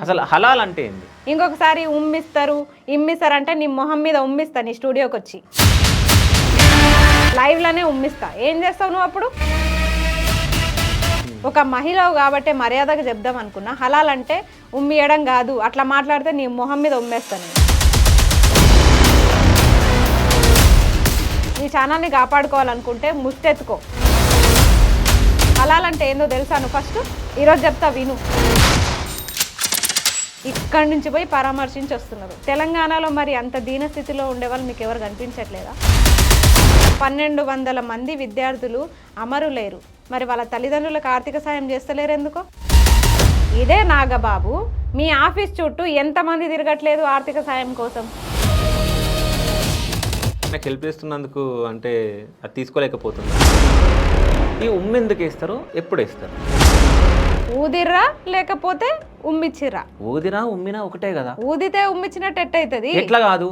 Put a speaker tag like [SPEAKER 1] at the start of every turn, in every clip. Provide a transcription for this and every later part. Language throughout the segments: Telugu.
[SPEAKER 1] అసలు హలాల్ అంటే ఏంది?
[SPEAKER 2] ఇంకొకసారి ఇమ్మిస్తారు అంటే నీ మొహం మీద ఉమ్మిస్తా నీ స్టూడియోకి వచ్చి లైవ్లోనే ఉమ్మిస్తా. ఏం చేస్తావు నువ్వు అప్పుడు? ఒక మహిళవు కాబట్టి మర్యాదగా చెప్దాం అనుకున్నా. హలాల్ అంటే ఉమ్మియడం కాదు, అట్లా మాట్లాడితే నీ మొహం మీద ఉమ్మేస్తాను నేను. ఈ ఛానల్ని కాపాడుకోవాలనుకుంటే ముష్టెత్తుకో. హలాల్ అంటే ఏందో తెలుసా నువ్వు ఫస్ట్? ఈరోజు చెప్తా విను. ఇక్కడి నుంచి పోయి పరామర్శించి వస్తున్నారు. తెలంగాణలో మరి అంత దీనస్థితిలో ఉండేవాళ్ళు మీకు ఎవరు కనిపించట్లేదా? 1200 మంది విద్యార్థులు అమరులేరు. మరి వాళ్ళ తల్లిదండ్రులకు ఆర్థిక సాయం చేస్తలేరు ఎందుకో? ఇదే నాగబాబు మీ ఆఫీస్ చుట్టూ ఎంతమంది తిరగట్లేదు ఆర్థిక సాయం కోసం?
[SPEAKER 1] నాకు హెల్ప్ చేస్తున్నందుకు అంటే అది తీసుకోలేకపోతుంది. ఈ ఎందుకు వేస్తారు, ఎప్పుడు వేస్తారు?
[SPEAKER 2] ఊదిర్రా లేకపోతే ఉమ్మిచ్చిర్రా?
[SPEAKER 1] ఊదినా ఉమ్మినా ఒకటే కదా.
[SPEAKER 2] ఊదితే ఉమ్మిచ్చినట్టు ఎట్టయితుంది?
[SPEAKER 1] ఎట్లా కాదు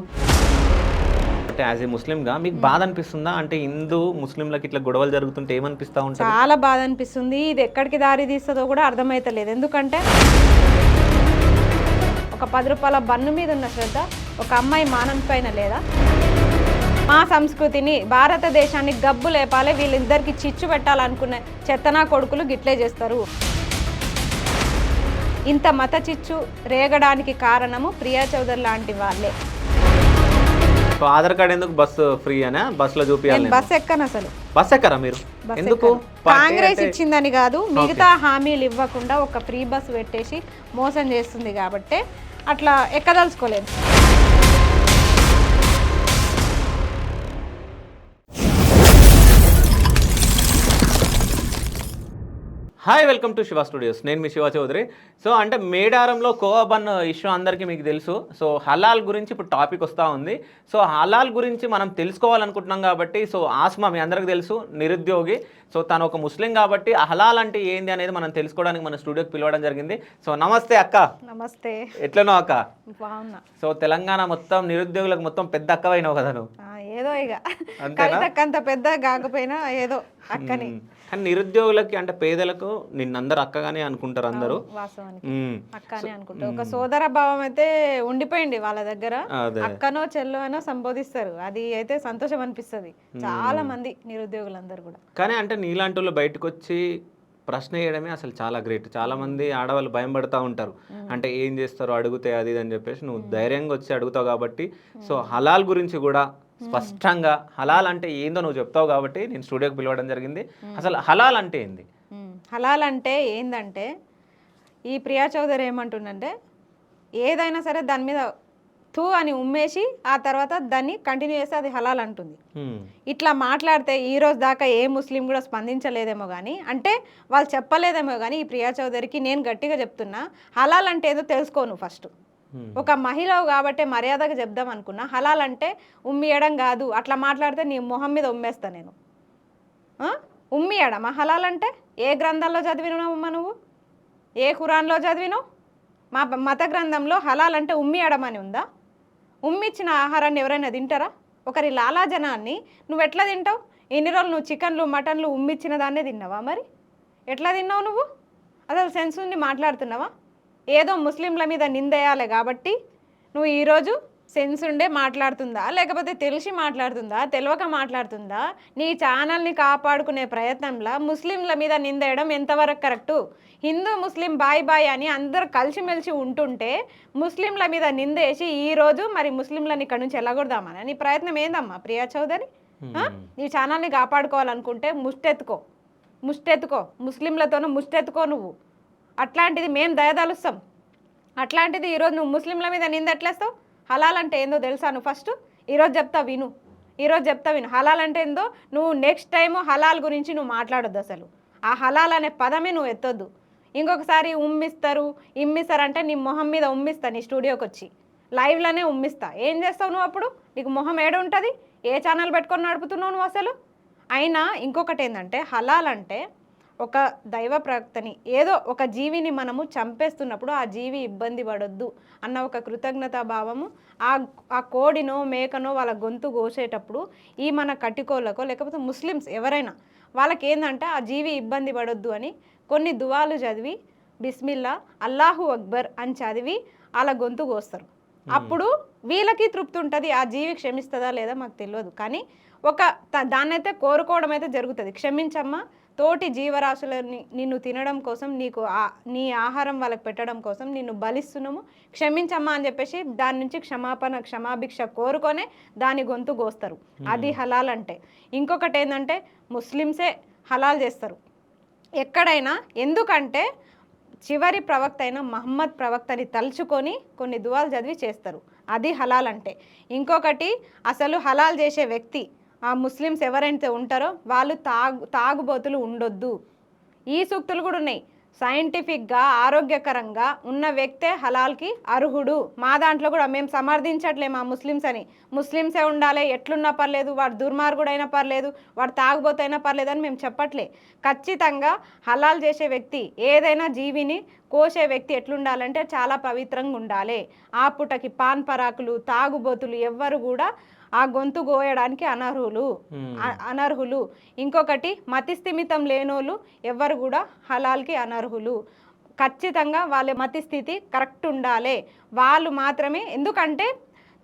[SPEAKER 1] అంటే యాజ్ ఏ ముస్లింగా మీకు బాధ అనిపిస్తుందా? అంటే హిందూ ముస్లింలకు ఇట్లా గొడవలు జరుగుతుంటే ఏమనిపిస్తూ ఉంటుంది?
[SPEAKER 2] చాలా బాధ అనిపిస్తుంది. ఇది ఎక్కడికి దారి తీస్తుందో కూడా అర్థమైతలేదు. ఎందుకంటే ఒక 10 రూపాయల బన్ను మీద ఉన్న శ్రద్ధ ఒక అమ్మాయి మానం పైన లేదా? మా సంస్కృతిని, భారతదేశాన్ని గబ్బు లేపాలి, వీళ్ళిద్దరికి చిచ్చు పెట్టాలనుకునే చెత్తనా కొడుకులు గిట్లే చేస్తారు. ఇంత మత చిచ్చు రేగడానికి కారణము ప్రియా చౌదరి లాంటి వాళ్ళే.
[SPEAKER 1] ఆధార్ కార్డ్ ఎందుకు బస్సు ఫ్రీ అనే బస్సులో చూపించాలి?
[SPEAKER 2] బస్ ఎక్కను అసలు.
[SPEAKER 1] బస్ ఎక్కరా మీరు? ఎందుకు?
[SPEAKER 2] కాంగ్రెస్ ఇచ్చిందని కాదు, మిగతా హామీలు ఇవ్వకుండా ఒక ఫ్రీ బస్సు పెట్టేసి మోసం చేస్తుంది కాబట్టి అట్లా ఎక్కదలుచుకోలేదు.
[SPEAKER 1] Hi, welcome to Shiva studios. నేను మీ శివ చౌదరి. సో అంటే మేడారంలో కోవా బన్ ఇష్యూ అందరికీ మీకు తెలుసు. సో హలాల్ గురించి ఇప్పుడు టాపిక్ వస్తూ ఉంది. సో హలాల్ గురించి మనం తెలుసుకోవాలనుకుంటున్నాం కాబట్టి సో ఆస్మా మీ అందరికీ తెలుసు, నిరుద్యోగి. సో తను ఒక ముస్లిం కాబట్టి హలాల్ అంటే ఏంది అనేది మనం తెలుసుకోవడానికి మన స్టూడియోకి పిలవడం జరిగింది. సో నమస్తే అక్క.
[SPEAKER 2] నమస్తే.
[SPEAKER 1] ఎట్లనో అక్క?
[SPEAKER 2] బాగున్నా.
[SPEAKER 1] సో తెలంగాణ మొత్తం నిరుద్యోగులకు మొత్తం పెద్ద అక్కవైనావు కదా నువ్వు?
[SPEAKER 2] ఏదో ఇక అంత పెద్ద కాకపోయినా ఏదో అక్కని.
[SPEAKER 1] కానీ నిరుద్యోగులకి అంటే పేదలకు నిన్నందరూ అక్కగానే అనుకుంటారు అందరూ.
[SPEAKER 2] అక్కనే అనుకుంటారు. ఒక సోదర భావం అయితే ఉండిపోయింది వాళ్ళ దగ్గర. అక్కనో చెల్లో అనో సంబోధిస్తారు. అది అయితే సంతోషం అనిపిస్తుంది చాలా మంది నిరుద్యోగులందరూ కూడా.
[SPEAKER 1] కానీ అంటే నీలాంటి వాళ్ళు బయటకు వచ్చి ప్రశ్న వేయడమే అసలు చాలా గ్రేట్. చాలా మంది ఆడవాళ్ళు భయం పడుతూ ఉంటారు, అంటే ఏం చేస్తారో అడిగితే అది ఇది అని చెప్పేసి. నువ్వు ధైర్యంగా వచ్చి అడుగుతావు కాబట్టి సో హలాల్ గురించి కూడా స్పష్టంగా హలాల్ అంటే ఏందో నువ్వు చెప్తావు కాబట్టి నేను స్టూడియోకి పిలవడం జరిగింది. అసలు హలాల్ అంటే ఏంది?
[SPEAKER 2] హలాల్ అంటే ఏందంటే ఈ ప్రియా చౌదరి ఏమంటుందంటే ఏదైనా సరే దాని మీద థూ అని ఉమ్మేసి ఆ తర్వాత దాన్ని కంటిన్యూ చేస్తే అది హలాల్ అంటుంది. ఇట్లా మాట్లాడితే ఈ రోజు దాకా ఏ ముస్లిం కూడా స్పందించలేదేమో కానీ, అంటే వాళ్ళు చెప్పలేదేమో కానీ ఈ ప్రియా చౌదరికి నేను గట్టిగా చెప్తున్నా, హలాల్ అంటే ఏదో తెలుసుకోను ఫస్ట్. ఒక మహిళవు కాబట్టి మర్యాదగా చెప్దాం అనుకున్నా. హలాల్ అంటే ఉమ్మియడం కాదు, అట్లా మాట్లాడితే నీ మొహం మీద ఉమ్మేస్తా నేను. ఉమ్మియడమా హలాల్ అంటే? ఏ గ్రంథాల్లో చదివినావమ్మా నువ్వు? ఏ ఖురాన్లో చదివినావు? మా మత గ్రంథంలో హలాల్ అంటే ఉమ్మియడం అని ఉందా? ఉమ్మిచ్చిన ఆహారాన్ని ఎవరైనా తింటారా? ఒకరి లాలాజనాన్ని నువ్వు ఎట్లా తింటావు? ఎన్ని రోజులు నువ్వు చికెన్లు మటన్లు ఉమ్మిచ్చిన దాన్నే తిన్నావా? మరి ఎట్లా తిన్నావు నువ్వు? అసలు సెన్స్ ఉండి మాట్లాడుతున్నావా? ఏదో ముస్లింల మీద నిందేయాలి కాబట్టి నువ్వు ఈరోజు సెన్స్ ఉండే మాట్లాడుతుందా, లేకపోతే తెలిసి మాట్లాడుతుందా, తెలియక మాట్లాడుతుందా? నీ ఛానల్ని కాపాడుకునే ప్రయత్నంలో ముస్లింల మీద నిందేయడం ఎంతవరకు కరెక్టు? హిందూ ముస్లిం బాయ్ బాయ్ అని అందరు కలిసిమెలిసి ఉంటుంటే ముస్లింల మీద నిందేసి ఈరోజు మరి ముస్లింలని ఇక్కడ నుంచి వెళ్ళగొడదామని నీ ప్రయత్నం ఏందమ్మా ప్రియా చౌదరి? నీ ఛానల్ని కాపాడుకోవాలనుకుంటే ముష్టెత్తుకో ముస్లింలతోనూ ముష్టెత్తుకో నువ్వు. అట్లాంటిది మేము దయదలుస్తాం. అట్లాంటిది ఈరోజు నువ్వు ముస్లింల మీద నింద ఎట్లేస్తావు? హలాల్ అంటే ఏందో తెలుసా నువ్వు ఫస్ట్? ఈరోజు చెప్తా విను. హలాల్ అంటే ఏందో నువ్వు నెక్స్ట్ టైము హలాల్ గురించి నువ్వు మాట్లాడొద్దు. అసలు ఆ హలాల్ అనే పదమే నువ్వు ఎత్తొద్దు. ఇంకొకసారి ఇమ్మిస్తారు అంటే నీ మొహం మీద ఉమ్మిస్తా నీ స్టూడియోకి వచ్చి లైవ్లోనే ఉమ్మిస్తా. ఏం చేస్తావు నువ్వు అప్పుడు? నీకు మొహం ఏడు ఉంటుంది? ఏ ఛానల్ పెట్టుకొని నడుపుతున్నావు నువ్వు అసలు? అయినా ఇంకొకటి ఏంటంటే హలాల్ అంటే ఒక దైవ ప్రవక్తని, ఏదో ఒక జీవిని మనము చంపేస్తున్నప్పుడు ఆ జీవి ఇబ్బంది పడొద్దు అన్న ఒక కృతజ్ఞతా భావము ఆ కోడినో మేకనో వాళ్ళ గొంతు కోసేటప్పుడు ఈ మన కటికోళ్ళకో లేకపోతే ముస్లిమ్స్ ఎవరైనా వాళ్ళకి ఏంటంటే ఆ జీవి ఇబ్బంది పడొద్దు అని కొన్ని దువాలు చదివి బిస్మిల్లా అల్లాహు అక్బర్ అని చదివి అలా గొంతు కోస్తారు. అప్పుడు వీళ్ళకి తృప్తి ఉంటుంది. ఆ జీవి క్షమిస్తుందా లేదా మాకు తెలియదు, కానీ దాన్నైతే కోరుకోవడం అయితే జరుగుతుంది. క్షమించమ్మా, తోటి జీవరాశులని నిన్ను తినడం కోసం, నీ ఆహారం వాళ్ళకి పెట్టడం కోసం నిన్ను బలిస్తున్నాము, క్షమించమ్మా అని చెప్పేసి దాని నుంచి క్షమాభిక్ష కోరుకొనే దాని గొంతు కోస్తారు. అది హలాల్ అంటే. ఇంకొకటి ఏంటంటే ముస్లిమ్సే హలాల్ చేస్తారు ఎక్కడైనా. ఎందుకంటే చివరి ప్రవక్త అయిన మహమ్మద్ ప్రవక్తని తలుచుకొని కొన్ని దువాలు చదివి చేస్తారు. అది హలాల్ అంటే. ఇంకొకటి, అసలు హలాల్ చేసే వ్యక్తి ఆ ముస్లిమ్స్ ఎవరైతే ఉంటారో వాళ్ళు తాగుబోతులు ఉండొద్దు. ఈ సూక్తులు కూడా ఉన్నాయి. సైంటిఫిక్గా ఆరోగ్యకరంగా ఉన్న వ్యక్తే హలాల్కి అర్హుడు. మా దాంట్లో కూడా మేము సమర్థించట్లే మా ముస్లిమ్స్ అని. ముస్లిమ్సే ఉండాలి, ఎట్లున్నా పర్లేదు, వాడు దుర్మార్గుడైనా పర్లేదు, వాడు తాగుబోతైనా పర్లేదు అని మేము చెప్పట్లే. ఖచ్చితంగా హలాల్ చేసే వ్యక్తి, ఏదైనా జీవిని కోసే వ్యక్తి ఎట్లుండాలంటే చాలా పవిత్రంగా ఉండాలి. ఆ పూటకి పాన్ పరాకులు, తాగుబోతులు ఎవ్వరు కూడా ఆ గొంతు కోయడానికి అనర్హులు. ఇంకొకటి, మతిస్థిమితం లేనోళ్ళు ఎవ్వరు కూడా హలాల్కి అనర్హులు. ఖచ్చితంగా వాళ్ళ మతిస్థితి కరెక్ట్ ఉండాలి. వాళ్ళు మాత్రమే. ఎందుకంటే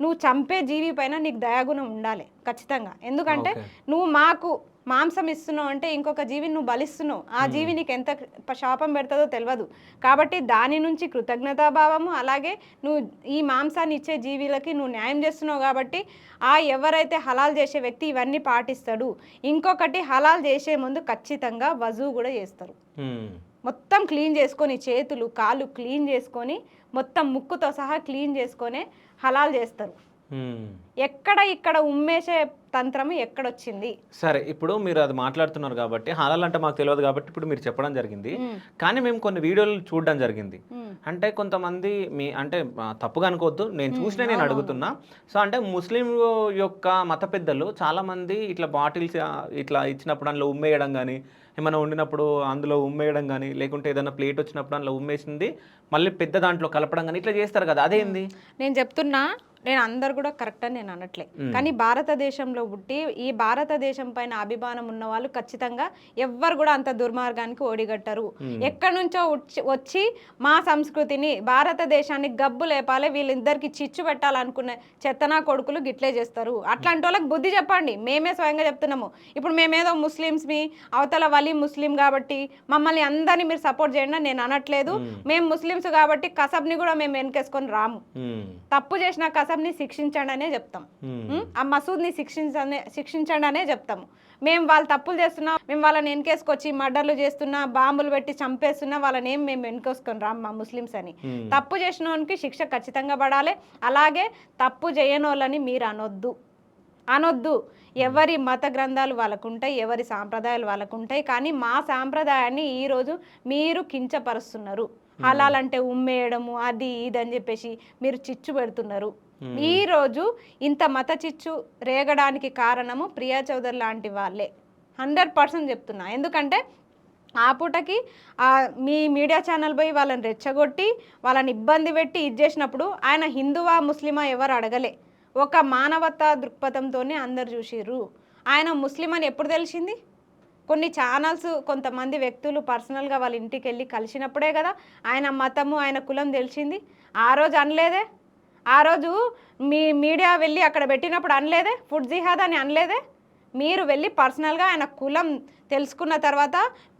[SPEAKER 2] నువ్వు చంపే జీవి పైన నీకు దయాగుణం ఉండాలి ఖచ్చితంగా. ఎందుకంటే నువ్వు మాకు మాంసం ఇస్తున్నావు అంటే ఇంకొక జీవిని నువ్వు బలిస్తున్నావు. ఆ జీవి నీకు ఎంత శాపం పెడుతుందో తెలియదు. కాబట్టి దాని నుంచి కృతజ్ఞతాభావము, అలాగే నువ్వు ఈ మాంసాన్ని ఇచ్చే జీవులకి నువ్వు న్యాయం చేస్తున్నావు. కాబట్టి ఎవరైతే హలాల్ చేసే వ్యక్తి ఇవన్నీ పాటిస్తాడు. ఇంకొకటి, హలాల్ చేసే ముందు ఖచ్చితంగా వజూ కూడా చేస్తారు. మొత్తం క్లీన్ చేసుకొని, చేతులు కాళ్ళు క్లీన్ చేసుకొని, మొత్తం ముక్కుతో సహా క్లీన్ చేసుకొని హలాల్ చేస్తారు. ఇక్కడ ఉమ్మేసే తంత్రము ఎక్కడొచ్చింది? సరే,
[SPEAKER 1] ఇప్పుడు మీరు అది మాట్లాడుతున్నారు కాబట్టి హలాల్ అంటే మాకు తెలియదు కాబట్టి ఇప్పుడు మీరు చెప్పడం జరిగింది. కానీ మేము కొన్ని వీడియోలు చూడడం జరిగింది. అంటే కొంతమంది అంటే తప్పుగా అనుకోవద్దు, నేను చూసినా నేను అడుగుతున్నా. సో అంటే ముస్లిం యొక్క మత పెద్దలు చాలామంది ఇట్లా బాటిల్స్ ఇట్లా ఇచ్చినప్పుడు అందులో ఉమ్మేయడం కానీ, ఏమైనా వండినప్పుడు అందులో ఉమ్మేయడం కానీ, లేకుంటే ఏదైనా ప్లేట్ వచ్చినప్పుడు అందులో ఉమ్మేసింది మళ్ళీ పెద్ద దాంట్లో కలపడం కానీ ఇట్లా చేస్తారు కదా, అదేంది?
[SPEAKER 2] నేను చెప్తున్నా, నేను అందరు కూడా కరెక్ట్ అని నేను అనట్లే, కానీ భారతదేశంలో పుట్టి ఈ భారతదేశం పైన అభిమానం ఉన్న వాళ్ళు ఖచ్చితంగా ఎవ్వరు కూడా అంత దుర్మార్గానికి ఓడిగట్టరు. ఎక్కడి నుంచో వచ్చి మా సంస్కృతిని, భారతదేశాన్ని గబ్బు లేపాలి, వీళ్ళిద్దరికి చిచ్చు పెట్టాలనుకునే చెత్తనా కొడుకులు గిట్లే చేస్తారు. అట్లాంటి వాళ్ళకి బుద్ధి చెప్పండి. మేమే స్వయంగా చెప్తున్నాము. ఇప్పుడు మేమేదో ముస్లిమ్స్ని, అవతల వలీ ముస్లిం కాబట్టి మమ్మల్ని అందరినీ మీరు సపోర్ట్ చేయండి నేను అనట్లేదు. మేము ముస్లిమ్స్ కాబట్టి కసబ్ని కూడా మేము వెనకేసుకొని రాము. తప్పు చేసిన కసబ్ని శిక్షించండి అనే చెప్తాం. ఆ మసూద్ని శిక్షించండి అనే చెప్తాము. మేము వాళ్ళు తప్పులు చేస్తున్నా, మేము వాళ్ళని వెనకేసుకొచ్చి మర్డర్లు చేస్తున్నా, బాంబులు పెట్టి చంపేస్తున్నా వాళ్ళని ఏం మేము వెనకేసుకొని రాము మా ముస్లిమ్స్ అని. తప్పు చేసిన వానికి శిక్ష ఖచ్చితంగా పడాలి. అలాగే తప్పు చేయని వాళ్ళని మీరు అనొద్దు. ఎవరి మత గ్రంథాలు వాళ్ళకు ఉంటాయి, ఎవరి సాంప్రదాయాలు వాళ్ళకు ఉంటాయి. కానీ మా సాంప్రదాయాన్ని ఈరోజు మీరు కించపరుస్తున్నారు. హలాల్ అంటే ఉమ్మేయడము, అది ఇది అని చెప్పేసి మీరు చిచ్చు పెడుతున్నారు. ఈరోజు ఇంత మత చిచ్చు రేగడానికి కారణము ప్రియా చౌదరి లాంటి వాళ్ళే. 100% చెప్తున్నా. ఎందుకంటే ఆ పూటకి మీ మీడియా ఛానల్ పోయి వాళ్ళని రెచ్చగొట్టి వాళ్ళని ఇబ్బంది పెట్టి ఇది చేసినప్పుడు ఆయన హిందువా ముస్లిమా ఎవరు అడగలే. ఒక మానవతా దృక్పథంతోనే అందరు చూసిర్రు. ఆయన ముస్లిం అని ఎప్పుడు తెలిసింది? కొన్ని ఛానల్స్, కొంతమంది వ్యక్తులు పర్సనల్గా వాళ్ళ ఇంటికి వెళ్ళి కలిసినప్పుడే కదా ఆయన మతము, ఆయన కులం తెలిసింది. ఆ రోజు అనలేదే. ఆ రోజు మీ మీడియా వెళ్ళి అక్కడ పెట్టినప్పుడు అనలేదే, ఫుడ్ జిహాద్ అని అనలేదే. మీరు వెళ్ళి పర్సనల్గా ఆయన కులం తెలుసుకున్న తర్వాత,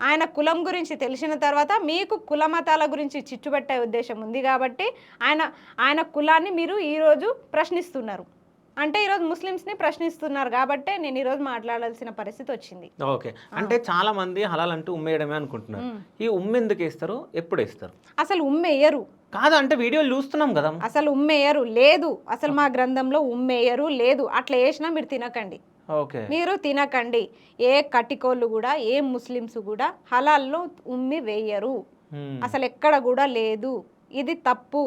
[SPEAKER 2] ఆయన కులం గురించి తెలిసిన తర్వాత మీకు కుల మతాల గురించి చిచ్చుపెట్టే ఉద్దేశం ఉంది కాబట్టి ఆయన కులాన్ని మీరు ఈరోజు ప్రశ్నిస్తున్నారు. అంటే ఈరోజు ముస్లిమ్స్ని ప్రశ్నిస్తున్నారు కాబట్టి నేను ఈరోజు మాట్లాడాల్సిన పరిస్థితి వచ్చింది.
[SPEAKER 1] ఓకే, అంటే చాలా మంది హలాల్ అంటూ ఉమ్మేయడమే అనుకుంటున్నారు. ఈ ఎందుకు వేస్తారు, ఎప్పుడు వేస్తారు?
[SPEAKER 2] అసలు ఉమ్మేయరు
[SPEAKER 1] కాదు, అంటే వీడియోలు చూస్తున్నాం కదా.
[SPEAKER 2] అసలు ఉమ్మేయరు లేదు. అసలు మా గ్రంథంలో ఉమ్మేయరు లేదు. అట్లా వేసినా మీరు తినకండి. మీరు తినకండి. ఏ కటికోళ్ళు కూడా, ఏ ముస్లిమ్స్ కూడా హలాల్లో ఉమ్మి వేయరు. అసలు ఎక్కడ కూడా లేదు. ఇది తప్పు.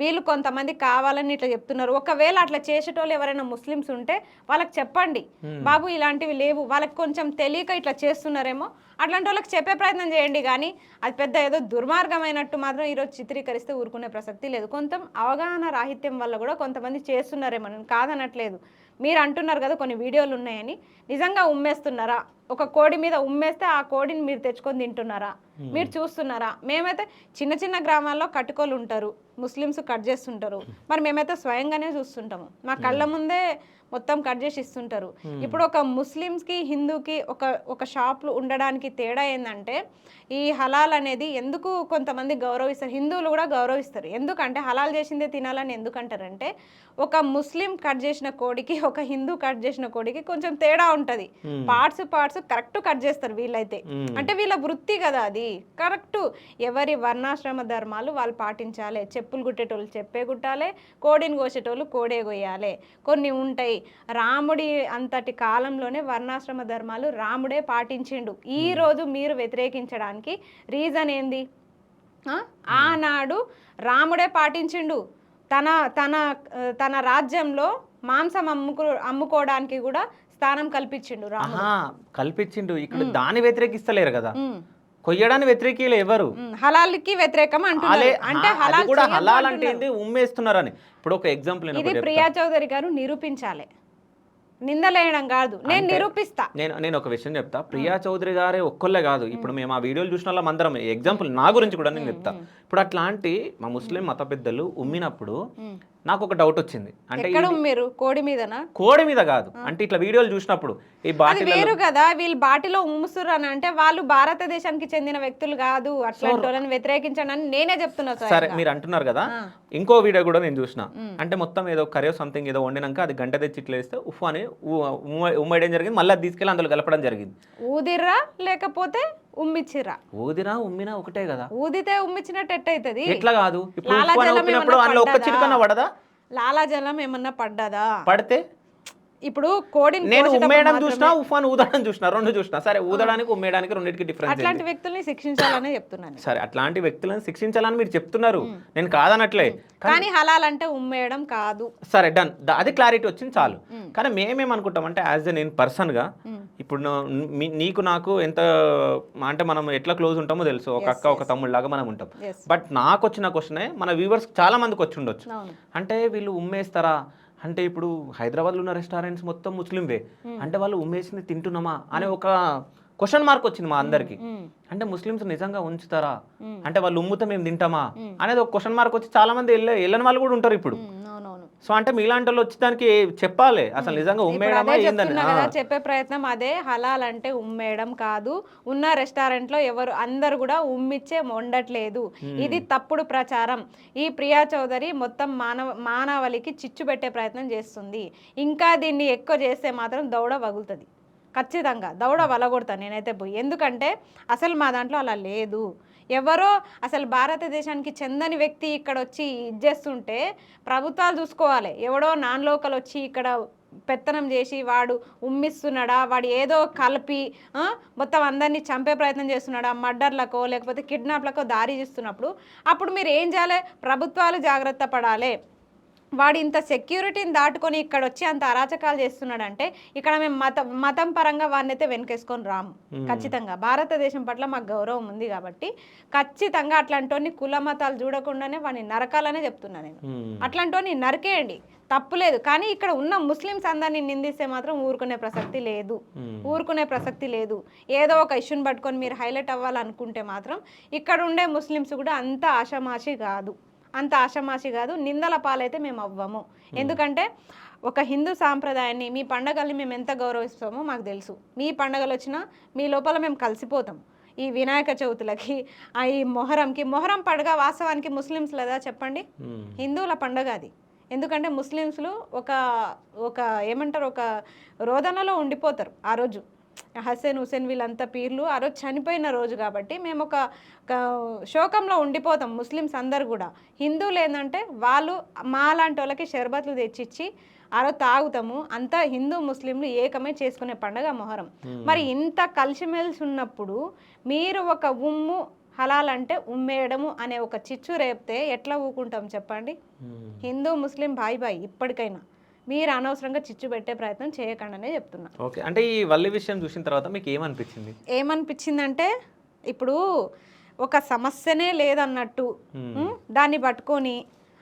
[SPEAKER 2] వీళ్ళు కొంతమంది కావాలని ఇట్లా చెప్తున్నారు. ఒకవేళ అట్లా చేసేటోళ్ళు ఎవరైనా ముస్లిమ్స్ ఉంటే వాళ్ళకి చెప్పండి, బాబు ఇలాంటివి లేవు, వాళ్ళకి కొంచెం తెలియక ఇట్లా చేస్తున్నారేమో, అట్లాంటి వాళ్ళకి చెప్పే ప్రయత్నం చేయండి. కానీ అది పెద్ద ఏదో దుర్మార్గమైనట్టు మాత్రం ఈరోజు చిత్రీకరిస్తే ఊరుకునే ప్రసక్తి లేదు. కొంత అవగాహన రాహిత్యం వల్ల కూడా కొంతమంది చేస్తున్నారేమో, నేను కాదనట్లేదు. మీరు అంటున్నారు కదా కొన్ని వీడియోలు ఉన్నాయని, నిజంగా ఉమ్మేస్తున్నారా? ఒక కోడి మీద ఉమ్మేస్తే ఆ కోడిని మీరు తెచ్చుకొని తింటున్నారా? మీరు చూస్తున్నారా? మేమైతే చిన్న చిన్న గ్రామాల్లో కట్టుకోలు ఉంటారు, ముస్లిమ్స్ కట్ చేస్తుంటారు, మరి మేమైతే స్వయంగానే చూస్తుంటాము, మా కళ్ళ ముందే మొత్తం కట్ చేసి ఇస్తుంటారు. ఇప్పుడు ఒక ముస్లిమ్స్కి హిందూకి ఒక షాప్లు ఉండడానికి తేడా ఏంటంటే ఈ హలాల్ అనేది ఎందుకు కొంతమంది గౌరవిస్తారు, హిందువులు కూడా గౌరవిస్తారు. ఎందుకంటే హలాల్ చేసిందే తినాలని ఎందుకంటారంటే ఒక ముస్లిం కట్ చేసిన కోడికి ఒక హిందూ కట్ చేసిన కోడికి కొంచెం తేడా ఉంటుంది. పార్ట్స్ కరెక్ట్ కట్ చేస్తారు వీళ్ళైతే, అంటే వీళ్ళ వృత్తి కదా అది కరెక్ట్. ఎవరి వర్ణాశ్రమ ధర్మాలు వాళ్ళు పాటించాలి. చెప్పులు కుట్టేటోళ్ళు చెప్పే కుట్టాలి, కోడిని కోసేటోళ్ళు కోడే కొయ్యాలి. కొన్ని ఉంటాయి, రాముడి అంతటి కాలంలోనే వర్ణాశ్రమ ధర్మాలు రాముడే పాటించిండు. ఈ రోజు మీరు వ్యతిరేకించడానికి రీజన్ ఏంది? ఆనాడు రాముడే పాటించిండు. తన తన తన రాజ్యంలో మాంసం అమ్ముకోవడానికి కూడా స్థానం కల్పించిండు రాముడు.
[SPEAKER 1] కల్పించిండు. ఇక్కడ దాన్ని వ్యతిరేకిస్తలేరు కదా, కొయ్యడాన్ని వ్యతిరేకిలే ఎవరు.
[SPEAKER 2] హలాల్కి వ్యతిరేకం అంటున్నారు. అంటే హలాల్
[SPEAKER 1] కూడా హలాల్ అంటే ఏంది, ఉమ్మేస్తున్నారని. ఇప్పుడు ఒక ఎగ్జాంపుల్
[SPEAKER 2] ఇది ప్రియా చౌదరి గారు నిరూపించాలి, నిందలేయడం కాదు, నేను నిరూపిస్తా.
[SPEAKER 1] నేను ఒక విషయం చెప్తా. ప్రియా చౌదరి గారే ఒక్కళ్ళే కాదు, ఇప్పుడు మేము ఆ వీడియోలు చూసిన వాళ్ళం అందరం, ఎగ్జాంపుల్ నా గురించి కూడా నేను చెప్తా. ఇప్పుడు అట్లాంటి మా ముస్లిం మత పెద్దలు ఉమ్మినప్పుడు నాకు ఒక డౌట్ వచ్చింది. అంటే
[SPEAKER 2] మీరు కోడి మీదనా?
[SPEAKER 1] కోడి మీద కాదు, అంటే ఇట్లా వీడియోలు చూసినప్పుడు ఈ బాటిల్
[SPEAKER 2] వేరు కదా, వీళ్ళు బాటిలో ఉమ్ముస్తురు అని అంటే వాళ్ళు భారతదేశానికి చెందిన వ్యక్తులు కాదు, అట్లాంటి వాళ్ళని వ్యతిరేకించండి అని నేనే చెప్తున్నా.
[SPEAKER 1] సరే మీరు అంటున్నారు కదా, ఇంకో వీడియో కూడా నేను చూసిన. అంటే మొత్తం ఏదో కర్రీ సంథింగ్ ఏదో వండినాక అది గంట తెచ్చి ఇట్లా వేస్తే ఉఫ్ అని ఉమ్మేయడం జరిగింది, మళ్ళీ అది తీసుకెళ్ళి అందులో కలపడం జరిగింది.
[SPEAKER 2] ఊదిర్రా లేకపోతే ఉమ్మిచ్చిర్రా?
[SPEAKER 1] ఊదినా ఉమ్మినా ఒకటే కదా.
[SPEAKER 2] ఊదితే ఉమ్మిచ్చినట్టు ఎట్టయితది?
[SPEAKER 1] ఎట్లా కాదు, ఇప్పుడు అందులో ఒక్క చిరుకన్నా పడదా?
[SPEAKER 2] లాలాజలం ఏమన్నా పడ్డదా?
[SPEAKER 1] పడితే
[SPEAKER 2] ఇప్పుడు కోడిని
[SPEAKER 1] నేను ఉమ్మేయడం చూసినా, ఉఫాన్ ఊదడం చూసినా, రెండు చూసినా. సరే, ఊదడానికి ఉమ్మేయడానికి రెండింటికి డిఫరెన్స్.
[SPEAKER 2] అట్లాంటి వ్యక్తుల్ని శిక్షించాలనే చెప్తున్నాను.
[SPEAKER 1] సరే, అట్లాంటి వ్యక్తులను శిక్షించాలని మీరు చెప్తున్నారు, నేను కాదనట్లే.
[SPEAKER 2] కానీ హలాల్ అంటే ఉమ్మేయడం కాదు.
[SPEAKER 1] సరే డన్, అది క్లారిటీ వచ్చింది చాలు. కానీ మేమేమనుకుంటాం అంటే యాజ్ ఎ నేను పర్సన్గా, ఇప్పుడు నీకు నాకు ఎంత అంటే మనం ఎట్లా క్లోజ్ ఉంటామో తెలుసు, ఒక అక్క ఒక తమ్ముడు లాగా మనం ఉంటాం. బట్ నాకు వచ్చిన క్వశ్చనే మన వ్యూవర్స్ చాలా మందికి వచ్చి ఉండొచ్చు. అంటే వీళ్ళు ఉమ్మేస్తారా అంటే, ఇప్పుడు హైదరాబాద్లో ఉన్న రెస్టారెంట్స్ మొత్తం ముస్లింవే, అంటే వాళ్ళు ఉమ్మేసింది తింటున్నామా అనే ఒక క్వశ్చన్ మార్క్ వచ్చింది మా అందరికి. అంటే ముస్లిమ్స్ నిజంగా ఉంచుతారా, అంటే వాళ్ళు ఉమ్ముతా మేము తింటామా అనేది ఒక క్వశ్చన్ మార్క్ వచ్చి చాలా మంది వెళ్ళని వాళ్ళు కూడా ఉంటారు ఇప్పుడు. సో అంటే మీలాంటి వాళ్ళు వచ్చి దానికి చెప్పాలి అసలు నిజంగా ఉమ్మేయడమా ఏందని
[SPEAKER 2] చెప్పే ప్రయత్నం అదే. హలాల్ అంటే ఉమ్మేయడం కాదు. ఉన్న రెస్టారెంట్ లో ఎవరు అందరు కూడా ఉమ్మిచ్చే వండట్లేదు, ఇది తప్పుడు ప్రచారం. ఈ ప్రియా చౌదరి మొత్తం మానవాళికి చిచ్చు పెట్టే ప్రయత్నం చేస్తుంది. ఇంకా దీన్ని ఎక్కువ చేస్తే మాత్రం దౌడ వగులుతుంది, ఖచ్చితంగా దౌడ వలగొడతాను నేనైతే పోయి. ఎందుకంటే అసలు మా దాంట్లో అలా లేదు. ఎవరో అసలు భారతదేశానికి చెందని వ్యక్తి ఇక్కడ వచ్చి ఇచ్చేస్తుంటే ప్రభుత్వాలు చూసుకోవాలి. ఎవడో నాన్ లోకల్ వచ్చి ఇక్కడ పెత్తనం చేసి వాడు ఉమ్మిస్తున్నాడా, వాడు ఏదో కలిపి మొత్తం అందరినీ చంపే ప్రయత్నం చేస్తున్నాడా, మర్డర్లకో లేకపోతే కిడ్నాప్లకో దారి తీస్తున్నప్పుడు అప్పుడు మీరు ఏం చేయాలి? ప్రభుత్వాలు జాగ్రత్త పడాలి. వాడు ఇంత సెక్యూరిటీని దాటుకొని ఇక్కడ వచ్చి అంత అరాచకాలు చేస్తున్నాడంటే ఇక్కడ మేము మతం పరంగా వాడిని అయితే వెనకేసుకొని రాము. ఖచ్చితంగా భారతదేశం పట్ల మాకు గౌరవం ఉంది కాబట్టి ఖచ్చితంగా అట్లాంటి కుల మతాలు చూడకుండానే వాడిని నరకాలనే చెప్తున్నా నేను. అట్లాంటి నరికేయండి, తప్పులేదు. కానీ ఇక్కడ ఉన్న ముస్లిమ్స్ అందరినీ నిందిస్తే మాత్రం ఊరుకునే ప్రసక్తి లేదు. ఏదో ఒక ఇష్యూని పట్టుకొని మీరు హైలైట్ అవ్వాలనుకుంటే మాత్రం ఇక్కడ ఉండే ముస్లిమ్స్ కూడా అంత ఆషమాషి కాదు. నిందల పాలైతే మేము అవ్వము. ఎందుకంటే ఒక హిందూ సాంప్రదాయాన్ని, మీ పండగల్ని మేము ఎంత గౌరవిస్తామో మాకు తెలుసు. మీ పండగలు వచ్చినా మీ లోపల మేము కలిసిపోతాం. ఈ వినాయక చవితులకి, ఈ మొహరం పండుగ వాస్తవానికి ముస్లిమ్స్ లేదా చెప్పండి, హిందువుల పండుగ అది. ఎందుకంటే ముస్లిమ్స్లు ఒక ఏమంటారు, ఒక రోదనలో ఉండిపోతారు ఆ రోజు. హుసేన్ వీళ్ళంతా పీర్లు ఆ రోజు చనిపోయిన రోజు కాబట్టి మేము ఒక శోకంలో ఉండిపోతాం ముస్లిమ్స్ అందరు కూడా. హిందువులు ఏంటంటే వాళ్ళు మాలాంటి వాళ్ళకి షర్బత్లు తెచ్చిచ్చి ఆ రోజు తాగుతాము. అంతా హిందూ ముస్లింలు ఏకమై చేసుకునే పండుగ మొహరం. మరి ఇంత కలిసిమెలిసి ఉన్నప్పుడు మీరు ఒక హలాల్ అంటే ఉమ్మేయడము అనే ఒక చిచ్చు రేపితే ఎట్లా ఊకుంటాం చెప్పండి? హిందూ ముస్లిం బాయ్ ఇప్పటికైనా మీరు అనవసరంగా చిచ్చు పెట్టే ప్రయత్నం చేయకుండానే చెప్తున్నా.
[SPEAKER 1] ఓకే, అంటే ఈ వల్లి విషయం చూసిన తర్వాత మీకు
[SPEAKER 2] ఏమనిపించిందంటే ఇప్పుడు ఒక సమస్యనే లేదన్నట్టు దాన్ని పట్టుకొని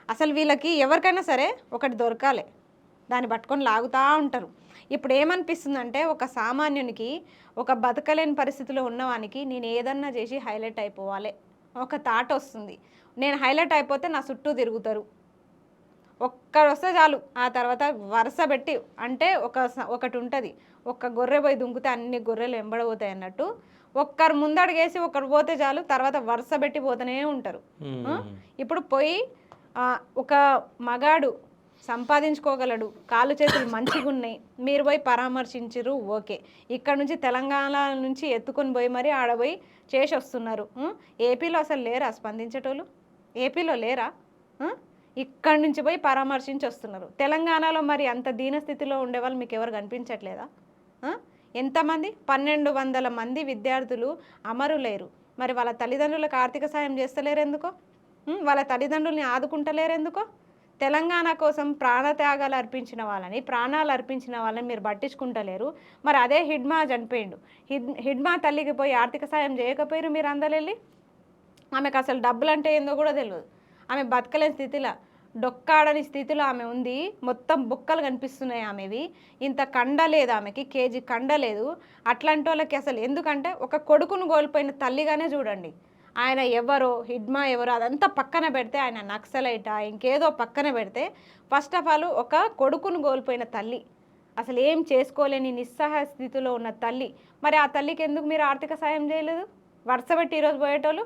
[SPEAKER 2] అసలు వీళ్ళకి ఎవరికైనా సరే ఒకటి దొరకాలి, దాన్ని పట్టుకొని లాగుతూ ఉంటారు. ఇప్పుడు ఏమనిపిస్తుందంటే ఒక సామాన్యునికి, ఒక బతకలేని పరిస్థితిలో ఉన్నవానికి నేను ఏదన్నా చేసి హైలైట్ అయిపోవాలి ఒక థాట్ వస్తుంది. నేను హైలైట్ అయిపోతే నా చుట్టూ తిరుగుతారు, ఒక్కడు వస్తే చాలు, ఆ తర్వాత వరుస పెట్టి అంటే ఒకటి ఉంటుంది, ఒక్క గొర్రె పోయి దుంకుతే అన్ని గొర్రెలు వెంబడబోతాయి అన్నట్టు, ఒక్కరు ముందడుగేసి ఒకరు పోతే చాలు, తర్వాత వరుస పెట్టి పోతూనే ఉంటారు. ఇప్పుడు పోయి ఒక మగాడు సంపాదించుకోగలడు, కాళ్ళు చేతులు మంచిగా ఉన్నాయి, మీరు పోయి పరామర్శించరు, ఓకే. ఇక్కడ నుంచి తెలంగాణ నుంచి ఎత్తుకొని పోయి మరి ఆడపోయి చేసి వస్తున్నారు. ఏపీలో అసలు లేరా స్పందించేటోళ్ళు? ఏపీలో లేరా? ఇక్కడి నుంచి పోయి పరామర్శించి వస్తున్నారు. తెలంగాణలో మరి అంత దీనస్థితిలో ఉండేవాళ్ళు మీకు ఎవరు కనిపించట్లేదా? ఎంతమంది? 1200 మంది విద్యార్థులు అమరులేరు. మరి వాళ్ళ తల్లిదండ్రులకు ఆర్థిక సాయం చేస్తలేరు ఎందుకో? వాళ్ళ తల్లిదండ్రుల్ని ఆదుకుంటలేరు ఎందుకో? తెలంగాణ కోసం ప్రాణత్యాగాలు అర్పించిన వాళ్ళని, ప్రాణాలు అర్పించిన వాళ్ళని మీరు పట్టించుకుంటలేరు. మరి అదే హిడ్మా చనిపోయిండు, హిడ్మా తల్లికి పోయి ఆర్థిక సాయం చేయకపోయారు మీరు అందరెళ్ళి? ఆమెకు అసలు డబ్బులు అంటే ఏందో కూడా తెలియదు, ఆమె బతకలేని స్థితిలో, డొక్కాడని స్థితిలో ఆమె ఉంది, మొత్తం బుక్కలు కనిపిస్తున్నాయి ఆమెవి, ఇంత కండ లేదు ఆమెకి, కేజీ కండ లేదు. అట్లాంటి వాళ్ళకి అసలు ఎందుకంటే ఒక కొడుకును కోల్పోయిన తల్లిగానే చూడండి. ఆయన ఎవరో, హిడ్మా ఎవరో అదంతా పక్కన పెడితే, ఆయన నక్సలైటా ఇంకేదో పక్కన పెడితే, ఫస్ట్ ఆఫ్ ఆల్ ఒక కొడుకును కోల్పోయిన తల్లి, అసలు ఏం చేసుకోలేని నిస్సహాయ స్థితిలో ఉన్న తల్లి, మరి ఆ తల్లికి ఎందుకు మీరు ఆర్థిక సాయం చేయలేదు? వరుసపెట్టి ఈరోజు పోయేటోళ్ళు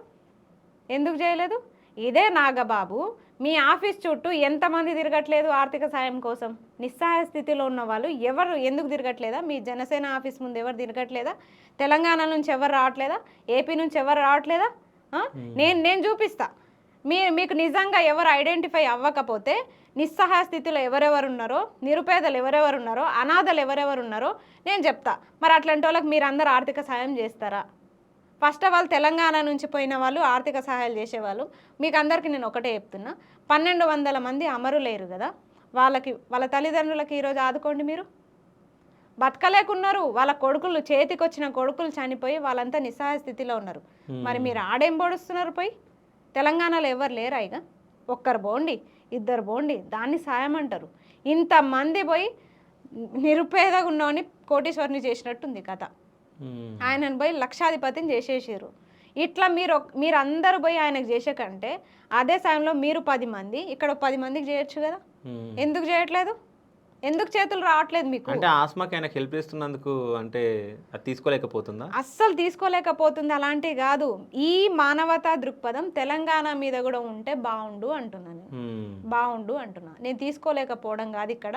[SPEAKER 2] ఎందుకు చేయలేదు? ఇదే నాగబాబు మీ ఆఫీస్ చుట్టూ ఎంతమంది తిరగట్లేదు ఆర్థిక సాయం కోసం? నిస్సహాయ స్థితిలో ఉన్న వాళ్ళు ఎవరు ఎందుకు తిరగట్లేదా? మీ జనసేన ఆఫీస్ ముందు ఎవరు తిరగట్లేదా? తెలంగాణ నుంచి ఎవరు రావట్లేదా? ఏపీ నుంచి ఎవరు రావట్లేదా? నేను చూపిస్తా. మీకు నిజంగా ఎవరు ఐడెంటిఫై అవ్వకపోతే, నిస్సహాయ స్థితిలో ఎవరెవరు ఉన్నారో, నిరుపేదలు ఎవరెవరు ఉన్నారో, అనాథలు ఎవరెవరు ఉన్నారో నేను చెప్తా. మరి అట్లాంటి వాళ్ళకి మీరు అందరూ ఆర్థిక సాయం చేస్తారా? ఫస్ట్ ఆఫ్ ఆల్ తెలంగాణ నుంచి పోయిన వాళ్ళు ఆర్థిక సహాయాలు చేసేవాళ్ళు మీకు అందరికీ నేను ఒకటే చెప్తున్నా, 1200 మంది అమరులేరు కదా, వాళ్ళ తల్లిదండ్రులకి ఈరోజు ఆదుకోండి. మీరు బతకలేకున్నారు, వాళ్ళ కొడుకులు చేతికి వచ్చిన కొడుకులు చనిపోయి వాళ్ళంతా నిస్సహాయ స్థితిలో ఉన్నారు. మరి మీరు ఆడేం పొడుస్తున్నారు? పోయి తెలంగాణలో ఎవరు లేరా? ఇక ఒక్కరు బోండి, ఇద్దరు బోండి, దాన్ని సాయం అంటారు. ఇంతమంది పోయి నిరుపేదగా ఉన్నవని కోటీశ్వరిని చేసినట్టుంది కథ. ఆయనను పోయి లక్షాధిపతిని చేసేసారు. ఇట్లా మీరు అందరూ పోయి ఆయనకు చేసే కంటే అదే సమయంలో మీరు 10 మంది ఇక్కడ 10 మందికి చేయొచ్చు కదా, ఎందుకు చేయట్లేదు? ఎందుకు చేతులు రావట్లేదు మీకు?
[SPEAKER 1] అంటే ఆస్మాకి ఆయనకు హెల్ప్ చేస్తున్నందుకు అంటే అది తీసుకోలేకపోతుందా?
[SPEAKER 2] అస్సలు తీసుకోలేకపోతుంది. అలాంటివి కాదు, ఈ మానవతా దృక్పథం తెలంగాణ మీద కూడా ఉంటే బాగుండు అంటున్నాను. బాగుండు అంటున్నా నేను, తీసుకోలేకపోవడం కాదు. ఇక్కడ